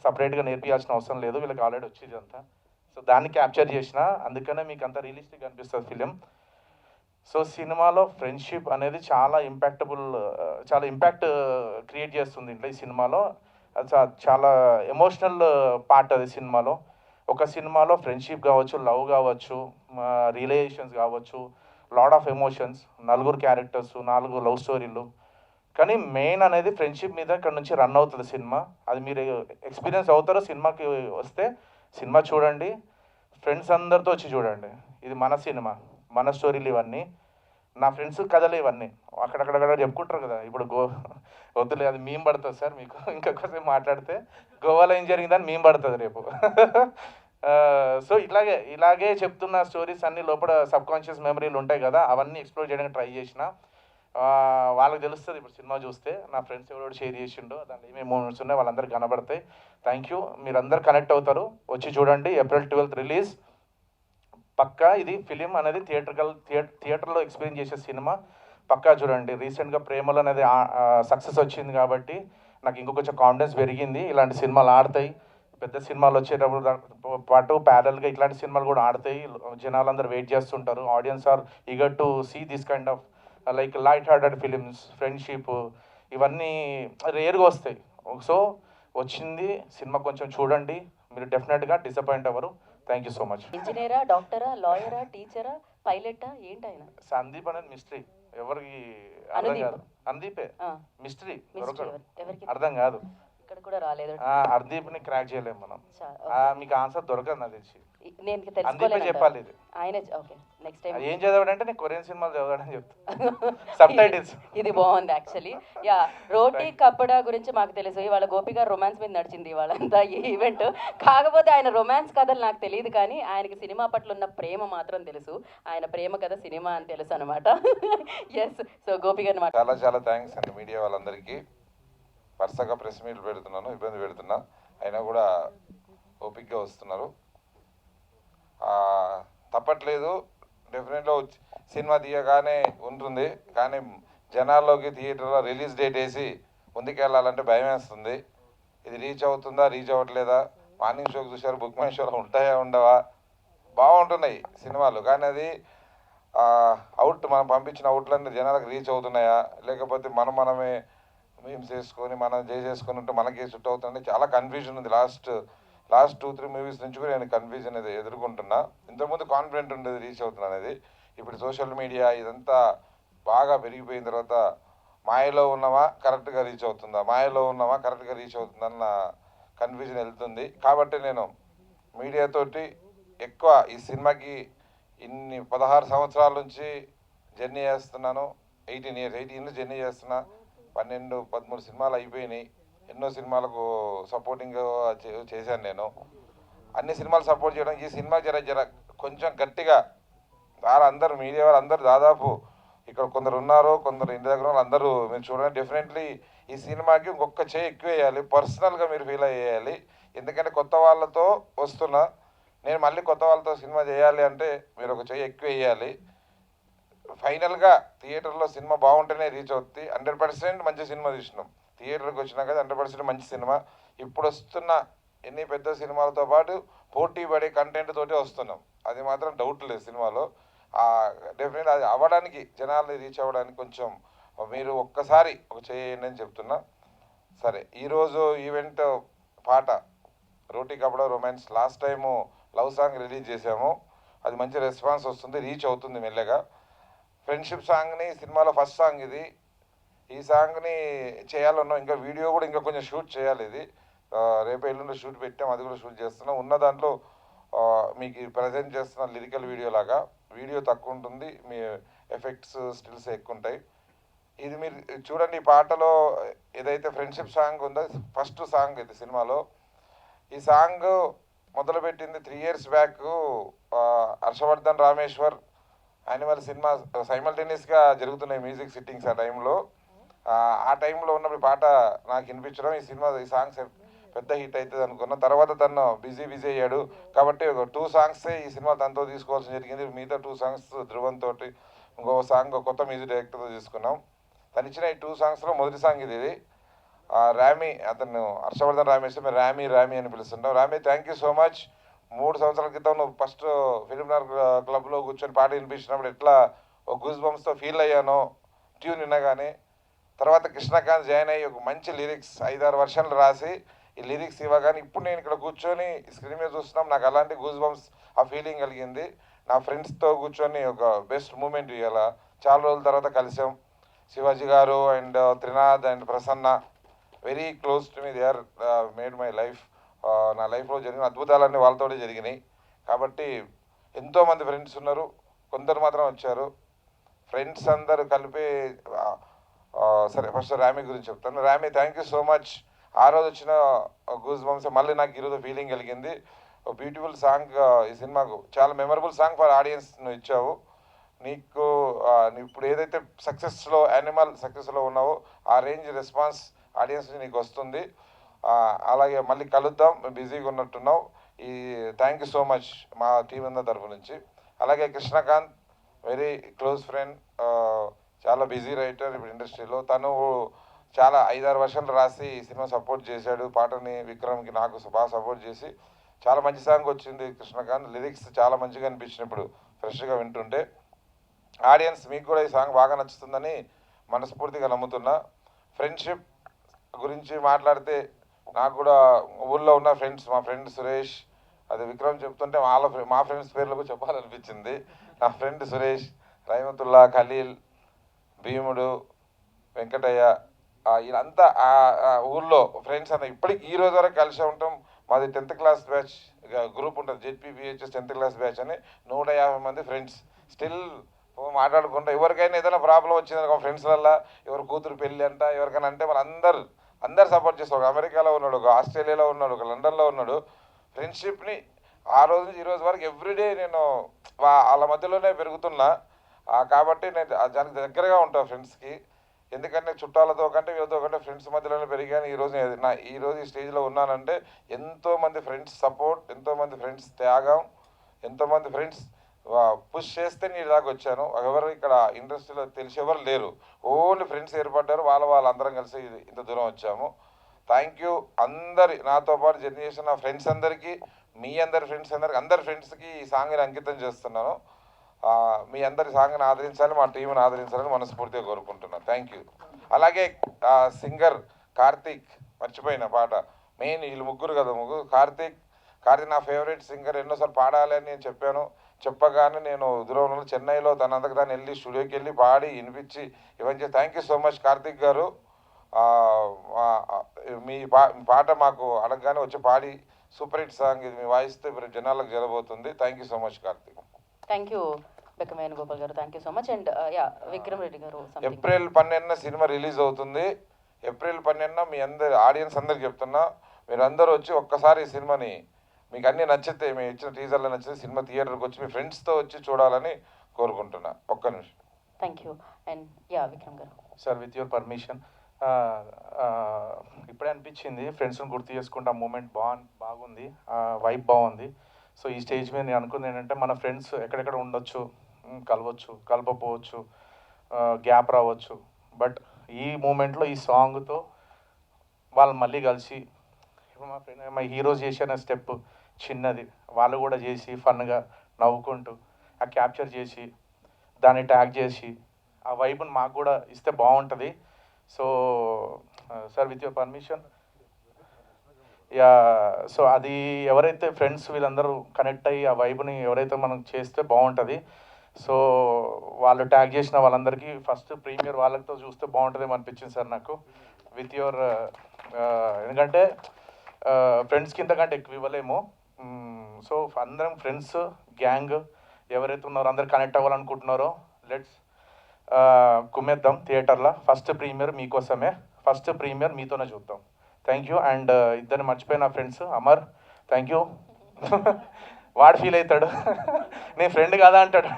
సపరేట్గా నేర్పించాల్సిన అవసరం లేదు, వీళ్ళకి ఆల్రెడీ వచ్చేది అంతా. సో దాన్ని క్యాప్చర్ చేసిన, అందుకనే మీకు అంత రియలిస్టిక్ అనిపిస్తుంది ఫిలిం. సో సినిమాలో ఫ్రెండ్షిప్ అనేది చాలా ఇంపాక్ట్ క్రియేట్ చేస్తుంది ఇంట్లో. ఈ సినిమాలో చాలా ఎమోషనల్ పార్ట్ అది సినిమాలో. ఒక సినిమాలో ఫ్రెండ్షిప్ కావచ్చు, లవ్ కావచ్చు, రిలేషన్స్ కావచ్చు, lot of emotions, 4 characters, 4 love స్టోరీలు. కానీ మెయిన్ అనేది ఫ్రెండ్షిప్ మీద ఇక్కడ నుంచి రన్ అవుతుంది సినిమా. అది మీరు ఎక్స్పీరియన్స్ అవుతారో సినిమాకి వస్తే. సినిమా చూడండి, ఫ్రెండ్స్ అందరితో వచ్చి చూడండి. ఇది మన సినిమా, మన స్టోరీలు ఇవన్నీ, నా ఫ్రెండ్స్ కథలు ఇవన్నీ. అక్కడక్కడ చెప్పుకుంటారు కదా, ఇప్పుడు వద్దులే అది మేము పడుతుంది సార్ మీకు ఇంకొకసేపు మాట్లాడితే. గోవాలో ఏం జరిగిందని మేము పడుతుంది రేపు. సో ఇలాగే చెప్తున్న స్టోరీస్ అన్నీ లోపల సబ్ కాన్షియస్ మెమరీలు ఉంటాయి కదా, అవన్నీ ఎక్స్ప్లోర్ చేయడానికి ట్రై చేసిన. వాళ్ళకి తెలుస్తుంది ఇప్పుడు సినిమా చూస్తే నా ఫ్రెండ్స్ ఎవరో షేర్ చేసిండో దాంట్లో ఏమేమి మూమెంట్స్ ఉన్నాయో వాళ్ళందరూ కనబడతాయి. థ్యాంక్ యూ, మీరందరూ కనెక్ట్ అవుతారు. వచ్చి చూడండి. April 12th release. పక్కా ఇది ఫిలిం అనేది థియేటర్లో ఎక్స్పీరియన్స్ చేసే సినిమా. పక్కా చూడండి. రీసెంట్గా ప్రేమలు అనేది సక్సెస్ వచ్చింది కాబట్టి నాకు ఇంకొంచెం కాన్ఫిడెన్స్ పెరిగింది. ఇలాంటి సినిమాలు ఆడతాయి, పెద్ద సినిమాలు వచ్చేటప్పుడు పాటు ప్యారల్గా ఇట్లాంటి సినిమాలు కూడా ఆడతాయి. జనాలందరూ వెయిట్ చేస్తుంటారు. Audiences are eager to see this kind of like light hearted films. Friendship ఇవన్నీ రేర్గా వస్తాయి. సో వచ్చింది సినిమా, కొంచెం చూడండి, మీరు డెఫినెట్గా డిసప్పాయింట్ అవ్వరు. Thank you so much. ఇంజనీరా, డాక్టరా, లాయరా, టీచరా, పైలటా, ఏంటి ఆయన? సందీప్ అనేది మిస్టరీ, ఎవరికి అర్థం కాదు. సందీపే మిస్టరీ, అర్థం కాదు. ఇక్కడ కూడా రాలేదు. హర్దీప్ని క్రాక్ చేయలేము మనం. మీకు ఆన్సర్ దొరకదు నాకు తెలిసి. నేను సందీపే చెప్పాలి ఇది. ఆయన ఓకే, నెక్స్ట్ టైం ఏం చదవడంటే నేను కొరియన్ సినిమాలు చదవడని చెప్తాను. Sub titles. ఇది బాగుంది యాక్చువల్లీ. యా, రోటీ కప్పడా గురించి మాకు తెలుసు. ఇవాళ గోపి గారు రొమాన్స్ మీద నడిచింది ఇవాళంతా ఈ ఈవెంట్. కాకపోతే ఆయన రొమాన్స్ కథలు నాకు తెలియదు, కానీ ఆయనకి సినిమా పట్ల ఉన్న ప్రేమ మాత్రం తెలుసు. ఆయన ప్రేమ కథ సినిమా అని తెలుసు అనమాట. ఎస్, సో గోపి గారిని చాలా చాలా థ్యాంక్స్ అండి మీడియా వాళ్ళందరికీ. వరుసగా ప్రెస్ మీట్లు పెడుతున్నాను, ఇబ్బంది పెడుతున్నా, అయినా కూడా ఓపిక్గా వస్తున్నారు. తప్పట్లేదు, డెఫినెట్గా సినిమా తీయగానే ఉంటుంది, కానీ జనాల్లోకి థియేటర్లో రిలీజ్ డేట్ వేసి ముందుకెళ్ళాలంటే భయం వేస్తుంది. ఇది రీచ్ అవుతుందా, రీచ్ అవ్వట్లేదా? మార్నింగ్ షోకి చూసారు, బుక్ మై షోలో ఉంటాయా ఉండవా? బాగుంటున్నాయి సినిమాలు, కానీ అది మనం పంపించిన అవుట్లన్నీ జనాలకు రీచ్ అవుతున్నాయా, లేకపోతే మనమే మీమ్స్ చేసుకొని మనం చేసేసుకొని ఉంటే మనకి చుట్టూ అవుతుంది. చాలా కన్ఫ్యూజన్ ఉంది. లాస్ట్ 2-3 మూవీస్ నుంచి కూడా నేను కన్ఫ్యూజన్ అనేది ఎదుర్కొంటున్నా. ఇంతకుముందు కాన్ఫిడెంట్ ఉండేది రీచ్ అవుతున్నా అనేది. ఇప్పుడు సోషల్ మీడియా ఇదంతా బాగా పెరిగిపోయిన తర్వాత మాయలో ఉన్నామా కరెక్ట్గా రీచ్ అవుతుందా, మాయలో ఉన్నామా కరెక్ట్గా రీచ్ అవుతుందన్న కన్ఫ్యూజన్ వెళ్తుంది. కాబట్టి నేను మీడియాతోటి ఎక్కువ ఈ సినిమాకి 16 సంవత్సరాల నుంచి జర్నీ చేస్తున్నాను. 18 years జర్నీ చేస్తున్నా. 12-13 సినిమాలు అయిపోయినాయి. ఎన్నో సినిమాలకు సపోర్టింగ్ చేశాను నేను. అన్ని సినిమాలు సపోర్ట్ చేయడం, ఈ సినిమా జర కొంచెం గట్టిగా అందరూ మీడియా వాళ్ళు అందరూ దాదాపు ఇక్కడ కొందరు ఉన్నారు, కొందరు ఇంటి దగ్గర వాళ్ళు అందరూ మీరు చూడండి. డెఫినెట్లీ ఈ సినిమాకి ఇంకొక చేయి ఎక్కువ వేయాలి, పర్సనల్గా మీరు ఫీల్ అయ్యేయాలి. ఎందుకంటే కొత్త వాళ్ళతో వస్తున్నా, నేను మళ్ళీ కొత్త వాళ్ళతో సినిమా చేయాలి అంటే మీరు ఒక చేయి ఎక్కువ వేయాలి. ఫైనల్గా థియేటర్లో సినిమా బాగుంటేనే రీచ్ అవుతుంది. 100% మంచి సినిమా తీసినాం. థియేటర్కి వచ్చినా కదా 100% మంచి సినిమా. ఇప్పుడు వస్తున్న ఎన్ని పెద్ద సినిమాలతో పాటు పోటీ పడే కంటెంట్ తోటి వస్తున్నాం, అది మాత్రం డౌట్ లేదు సినిమాలో. డెఫినెట్గా అది అవ్వడానికి, జనాల్ని రీచ్ అవ్వడానికి కొంచెం మీరు ఒక్కసారి ఒక చేయండి అని చెప్తున్నా. సరే, ఈరోజు ఈవెంట్ పాట Roti Kapada romance, last time love song release చేసాము. అది మంచి రెస్పాన్స్ వస్తుంది, రీచ్ అవుతుంది మెల్లగా. ఫ్రెండ్షిప్ సాంగ్ని సినిమాలో ఫస్ట్ సాంగ్ ఇది. ఈ సాంగ్ని చేయాలన్నాం, ఇంకా వీడియో కూడా ఇంకా కొంచెం షూట్ చేయాలి. ఇది రేపు ఎల్లుండి షూట్ పెట్టాం, అది కూడా షూట్ చేస్తున్నాం. ఉన్న దాంట్లో మీకు ప్రజెంట్ చేస్తున్న లిరికల్ వీడియో లాగా వీడియో తక్కువ ఉంటుంది, మీ ఎఫెక్ట్స్ స్టిల్స్ ఎక్కువ ఉంటాయి. ఇది మీరు చూడండి, ఈ పాటలో ఏదైతే ఫ్రెండ్షిప్ సాంగ్ ఉందో ఫస్ట్ సాంగ్ ఇది సినిమాలో. ఈ సాంగ్ మొదలుపెట్టింది 3 years back. Harshavardhan Rameshwar Animal cinema సైమల్టేనియస్గా జరుగుతున్నాయి మ్యూజిక్ సిట్టింగ్స్ ఆ టైంలో. ఆ టైంలో ఉన్నప్పుడు పాట నాకు వినిపించడం, ఈ సాంగ్స్ పెద్ద హిట్ అవుతుంది అనుకున్నా. తర్వాత తను బిజీ అయ్యాడు కాబట్టి ఒక 2 songs ఈ సినిమా తనతో తీసుకోవాల్సి జరిగింది. మిగతా 2 songs ధ్రువన్ తోటి, ఇంకో సాంగ్ కొత్త మ్యూజిక్ డైరెక్టర్తో తీసుకున్నాం. తను ఇచ్చిన ఈ 2 songsలో మొదటి సాంగ్ ఇది. రామీ, అతను హర్షవర్ధన్ రామేశ్వర్, మేము రామీ అని పిలుస్తుంటాం. Rami, thank you so much. 3 సంవత్సరాల క్రితం నువ్వు ఫస్ట్ ఫిలింనగర్ క్లబ్లో కూర్చొని పాట వినిపించినప్పుడు ఎట్లా ఒక గూస్ బంప్స్తో ఫీల్ అయ్యానో ట్యూన్ వినగానే. తర్వాత కృష్ణకాంత్ జాయిన్ అయ్యి ఒక మంచి లిరిక్స్ 5-6 వర్షన్లు రాసి ఈ లిరిక్స్ ఇవ్వగానే ఇప్పుడు నేను ఇక్కడ కూర్చొని స్క్రీన్ మీద చూస్తున్నాం, నాకు అలాంటి గూస్ బంప్స్ ఆ ఫీలింగ్ కలిగింది. నా ఫ్రెండ్స్తో కూర్చొని ఒక బెస్ట్ మూమెంట్ ఇవ్వాల. చాలా రోజుల తర్వాత కలిసాం. శివాజీ గారు and Trinath and Prasanna very close to me. They are made my life. నా లైఫ్లో జరిగిన అద్భుతాలన్నీ వాళ్ళతోనే జరిగినాయి. కాబట్టి ఎంతోమంది ఫ్రెండ్స్ ఉన్నారు, కొందరు మాత్రం వచ్చారు. ఫ్రెండ్స్ అందరూ కలిపి సరే ఫస్ట్ రామీ గురించి చెప్తాను. Ramie, thank you so much. ఆ రోజు వచ్చిన గూస్ బంప్స్ మళ్ళీ నాకు ఈరోజు ఫీలింగ్ కలిగింది. బ్యూటిఫుల్ సాంగ్ ఈ సినిమాకు, చాలా మెమరబుల్ సాంగ్ ఫర్ ఆడియన్స్ నువ్వు ఇచ్చావు. నీకు ఇప్పుడు ఏదైతే సక్సెస్లో యానిమల్ సక్సెస్లో ఉన్నావో ఆ రేంజ్ రెస్పాన్స్ ఆడియన్స్ నీకు వస్తుంది. అలాగే మళ్ళీ కలుద్దాం, బిజీగా ఉన్నట్టున్నావు. థ్యాంక్ యూ సో మచ్ మా టీం అందరి తరఫు నుంచి. అలాగే కృష్ణకాంత్ వెరీ క్లోజ్ ఫ్రెండ్, చాలా బిజీ రైటర్ ఇప్పుడు ఇండస్ట్రీలో. తను చాలా 5-6 వర్షన్లు రాసి ఈ సినిమా సపోర్ట్ చేశాడు. పాటని విక్రమ్కి నాకు బాగా సపోర్ట్ చేసి చాలా మంచి సాంగ్ వచ్చింది కృష్ణకాంత్. లిరిక్స్ చాలా మంచిగా అనిపించినప్పుడు ఫ్రెష్గా వింటుంటే. ఆడియన్స్ మీకు కూడా ఈ సాంగ్ బాగా నచ్చుతుందని మనస్ఫూర్తిగా నమ్ముతున్నా. ఫ్రెండ్షిప్ గురించి మాట్లాడితే నాకు కూడా ఊళ్ళో ఉన్న ఫ్రెండ్స్, మా ఫ్రెండ్ సురేష్, అది విక్రమ్ చెప్తుంటే మా ఫ్రెండ్స్ పేర్లకు చెప్పాలనిపించింది. నా ఫ్రెండ్ సురేష్, రహమతుల్లా, ఖలీల్, భీముడు, వెంకటయ్య, వీళ్ళంతా ఊళ్ళో ఫ్రెండ్స్ అంతా ఇప్పటికి ఈ రోజు వరకు కలిసి ఉంటాం. మాది 10th class బ్యాచ్ గ్రూప్ ఉంటుంది, జెడ్పీబీహెచ్ఎస్ 10th class బ్యాచ్ అని. 150 మంది ఫ్రెండ్స్ స్టిల్ మాట్లాడుకుంటా. ఎవరికైనా ఏదైనా ప్రాబ్లం వచ్చిందనుకో ఫ్రెండ్స్లల్లా, ఎవరి కూతురు పెళ్ళి అంట ఎవరికైనా అంటే మన అందరు సపోర్ట్ చేస్తాం. ఒక అమెరికాలో ఉన్నాడు, ఒక ఆస్ట్రేలియాలో ఉన్నాడు, ఒక లండన్లో ఉన్నాడు. ఫ్రెండ్షిప్ని ఆ రోజు నుంచి ఈ రోజు వరకు ఎవ్రీడే నేను వాళ్ళ మధ్యలోనే పెరుగుతున్నా. కాబట్టి నేను దానికి దగ్గరగా ఉంటాను ఫ్రెండ్స్కి. ఎందుకంటే చుట్టాలతో కంటే వీళ్ళతో కంటే ఫ్రెండ్స్ మధ్యలోనే పెరిగాను. ఈరోజు ఈ స్టేజ్లో ఉన్నానంటే ఎంతోమంది ఫ్రెండ్స్ సపోర్ట్, ఎంతోమంది ఫ్రెండ్స్ త్యాగం, ఎంతోమంది ఫ్రెండ్స్ పుష్ చేస్తే నేను దాకా వచ్చాను. ఎవరు ఇక్కడ ఇండస్ట్రీలో తెలిసేవారు లేరు, ఓన్లీ ఫ్రెండ్స్ ఏర్పడ్డారు. వాళ్ళందరం కలిసి ఇంత దూరం వచ్చాము. థ్యాంక్ యూ అందరి నాతో పాటు జర్నీ చేసిన నా ఫ్రెండ్స్ అందరికీ, మీ అందరి ఫ్రెండ్స్ అందరి ఫ్రెండ్స్కి ఈ సాంగ్ని అంకితం చేస్తున్నాను. మీ అందరి సాంగ్ని ఆదరించాలి, మా టీంని ఆదరించాలని మనస్ఫూర్తిగా కోరుకుంటున్నాను. Thank you. అలాగే సింగర్ కార్తీక్, మర్చిపోయిన పాట మెయిన్ వీళ్ళు ముగ్గురు కదా, కార్తీక్ నా ఫేవరెట్ సింగర్. ఎన్నోసార్లు పాడాలి అని నేను చెప్పగానే నేను దూరంలో చెన్నైలో తనంతకు దాన్ని వెళ్ళి స్టూడియోకి వెళ్ళి పాడి వినిపించి ఇవన్నీ చేసి thank you so much Karthik గారు. మీ పాట మాకు అడగగానే వచ్చి పాడి సూపర్ హిట్ సాంగ్ ఇది మీ వాయిస్తే జనాలకు జరగబోతుంది. Thank you so much Karthik. Thank you Bekkam Venugopal garu, thank you so much. And Vikram Reddy garu, April 12న సినిమా రిలీజ్ అవుతుంది. ఏప్రిల్ 12న మీ అందరి ఆడియన్స్ అందరికి చెప్తున్నా, మీరు అందరూ వచ్చి ఒక్కసారి ఈ సినిమాని మీకు అన్నీ నచ్చితే, మేము ఇచ్చిన టీజర్లో నచ్చితే సినిమా థియేటర్కి వచ్చి మీ ఫ్రెండ్స్తో వచ్చి చూడాలని కోరుకుంటున్నా. ఒక్క నిమిషం. Thank you. అండ్ విక్రమ్ గారు. సార్, విత్ యువర్ పర్మిషన్, ఇప్పుడే అనిపించింది ఫ్రెండ్స్ని గుర్తు చేసుకుంటే ఆ మూమెంట్ బాగుంది, వైబ్ బాగుంది. సో ఈ స్టేజ్ మీద నేను అనుకుంది ఏంటంటే మన ఫ్రెండ్స్ ఎక్కడెక్కడ ఉండొచ్చు, కలవచ్చు, కలపపోవచ్చు, గ్యాప్ రావచ్చు, బట్ ఈ మూమెంట్లో ఈ సాంగ్తో వాళ్ళు మళ్ళీ కలిసి, ఇప్పుడు మా హీరోస్ చేసిన స్టెప్ చిన్నది, వాళ్ళు కూడా చేసి ఫన్గా నవ్వుకుంటూ ఆ క్యాప్చర్ చేసి దాన్ని ట్యాగ్ చేసి ఆ వైబ్ని మాకు కూడా ఇస్తే బాగుంటుంది. So sir, with your permission, so అది ఎవరైతే ఫ్రెండ్స్ వీళ్ళందరూ కనెక్ట్ అయ్యి ఆ వైబ్ని ఎవరైతే మనం చేస్తే బాగుంటుంది. సో వాళ్ళు ట్యాగ్ చేసిన వాళ్ళందరికీ ఫస్ట్ ప్రీమియర్ వాళ్ళతో చూస్తే బాగుంటుందేమో అనిపించింది సార్ నాకు. విత్ యువర్ ఎందుకంటే ఫ్రెండ్స్కి ఇంతకంటే ఎక్కువ ఇవ్వలేము. సో అందరం ఫ్రెండ్స్ గ్యాంగ్ ఎవరైతే ఉన్నారో అందరు కనెక్ట్ అవ్వాలనుకుంటున్నారో లెట్స్ కుమ్మేద్దాం థియేటర్లో. ఫస్ట్ ప్రీమియర్ మీకోసమే, ఫస్ట్ ప్రీమియర్ మీతోనే చూద్దాం. Thank you. అండ్ ఇద్దరిని మర్చిపోయిన ఫ్రెండ్స్, అమర్ థ్యాంక్ యూ. వాడు ఫీల్ అవుతాడు, నేను ఫ్రెండ్ కదా అంటాడు.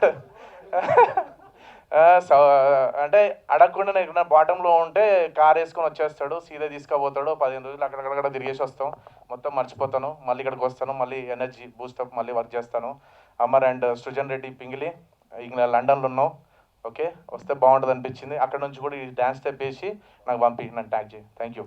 అంటే అడగకుండా నేను బాటంలో ఉంటే కార్ వేసుకొని వచ్చేస్తాడు, సీదా తీసుకుపోతాడు. 15 రోజులు అక్కడక్కడ తిరిగేసి వస్తాం, మొత్తం మర్చిపోతాను. మళ్ళీ ఇక్కడికి వస్తాను, మళ్ళీ ఎనర్జీ బూస్టప్, మళ్ళీ వర్క్ చేస్తాను. అమర్ అండ్ సృజన్ రెడ్డి పింగిలి ఇంకా లండన్లో ఉన్నావు, ఓకే వస్తే బాగుంటుంది అనిపించింది. అక్కడ నుంచి కూడా ఈ డ్యాన్స్ స్టెప్ వేసి నాకు పంపి నన్ను ట్యాగ్ చేయి. Thank you.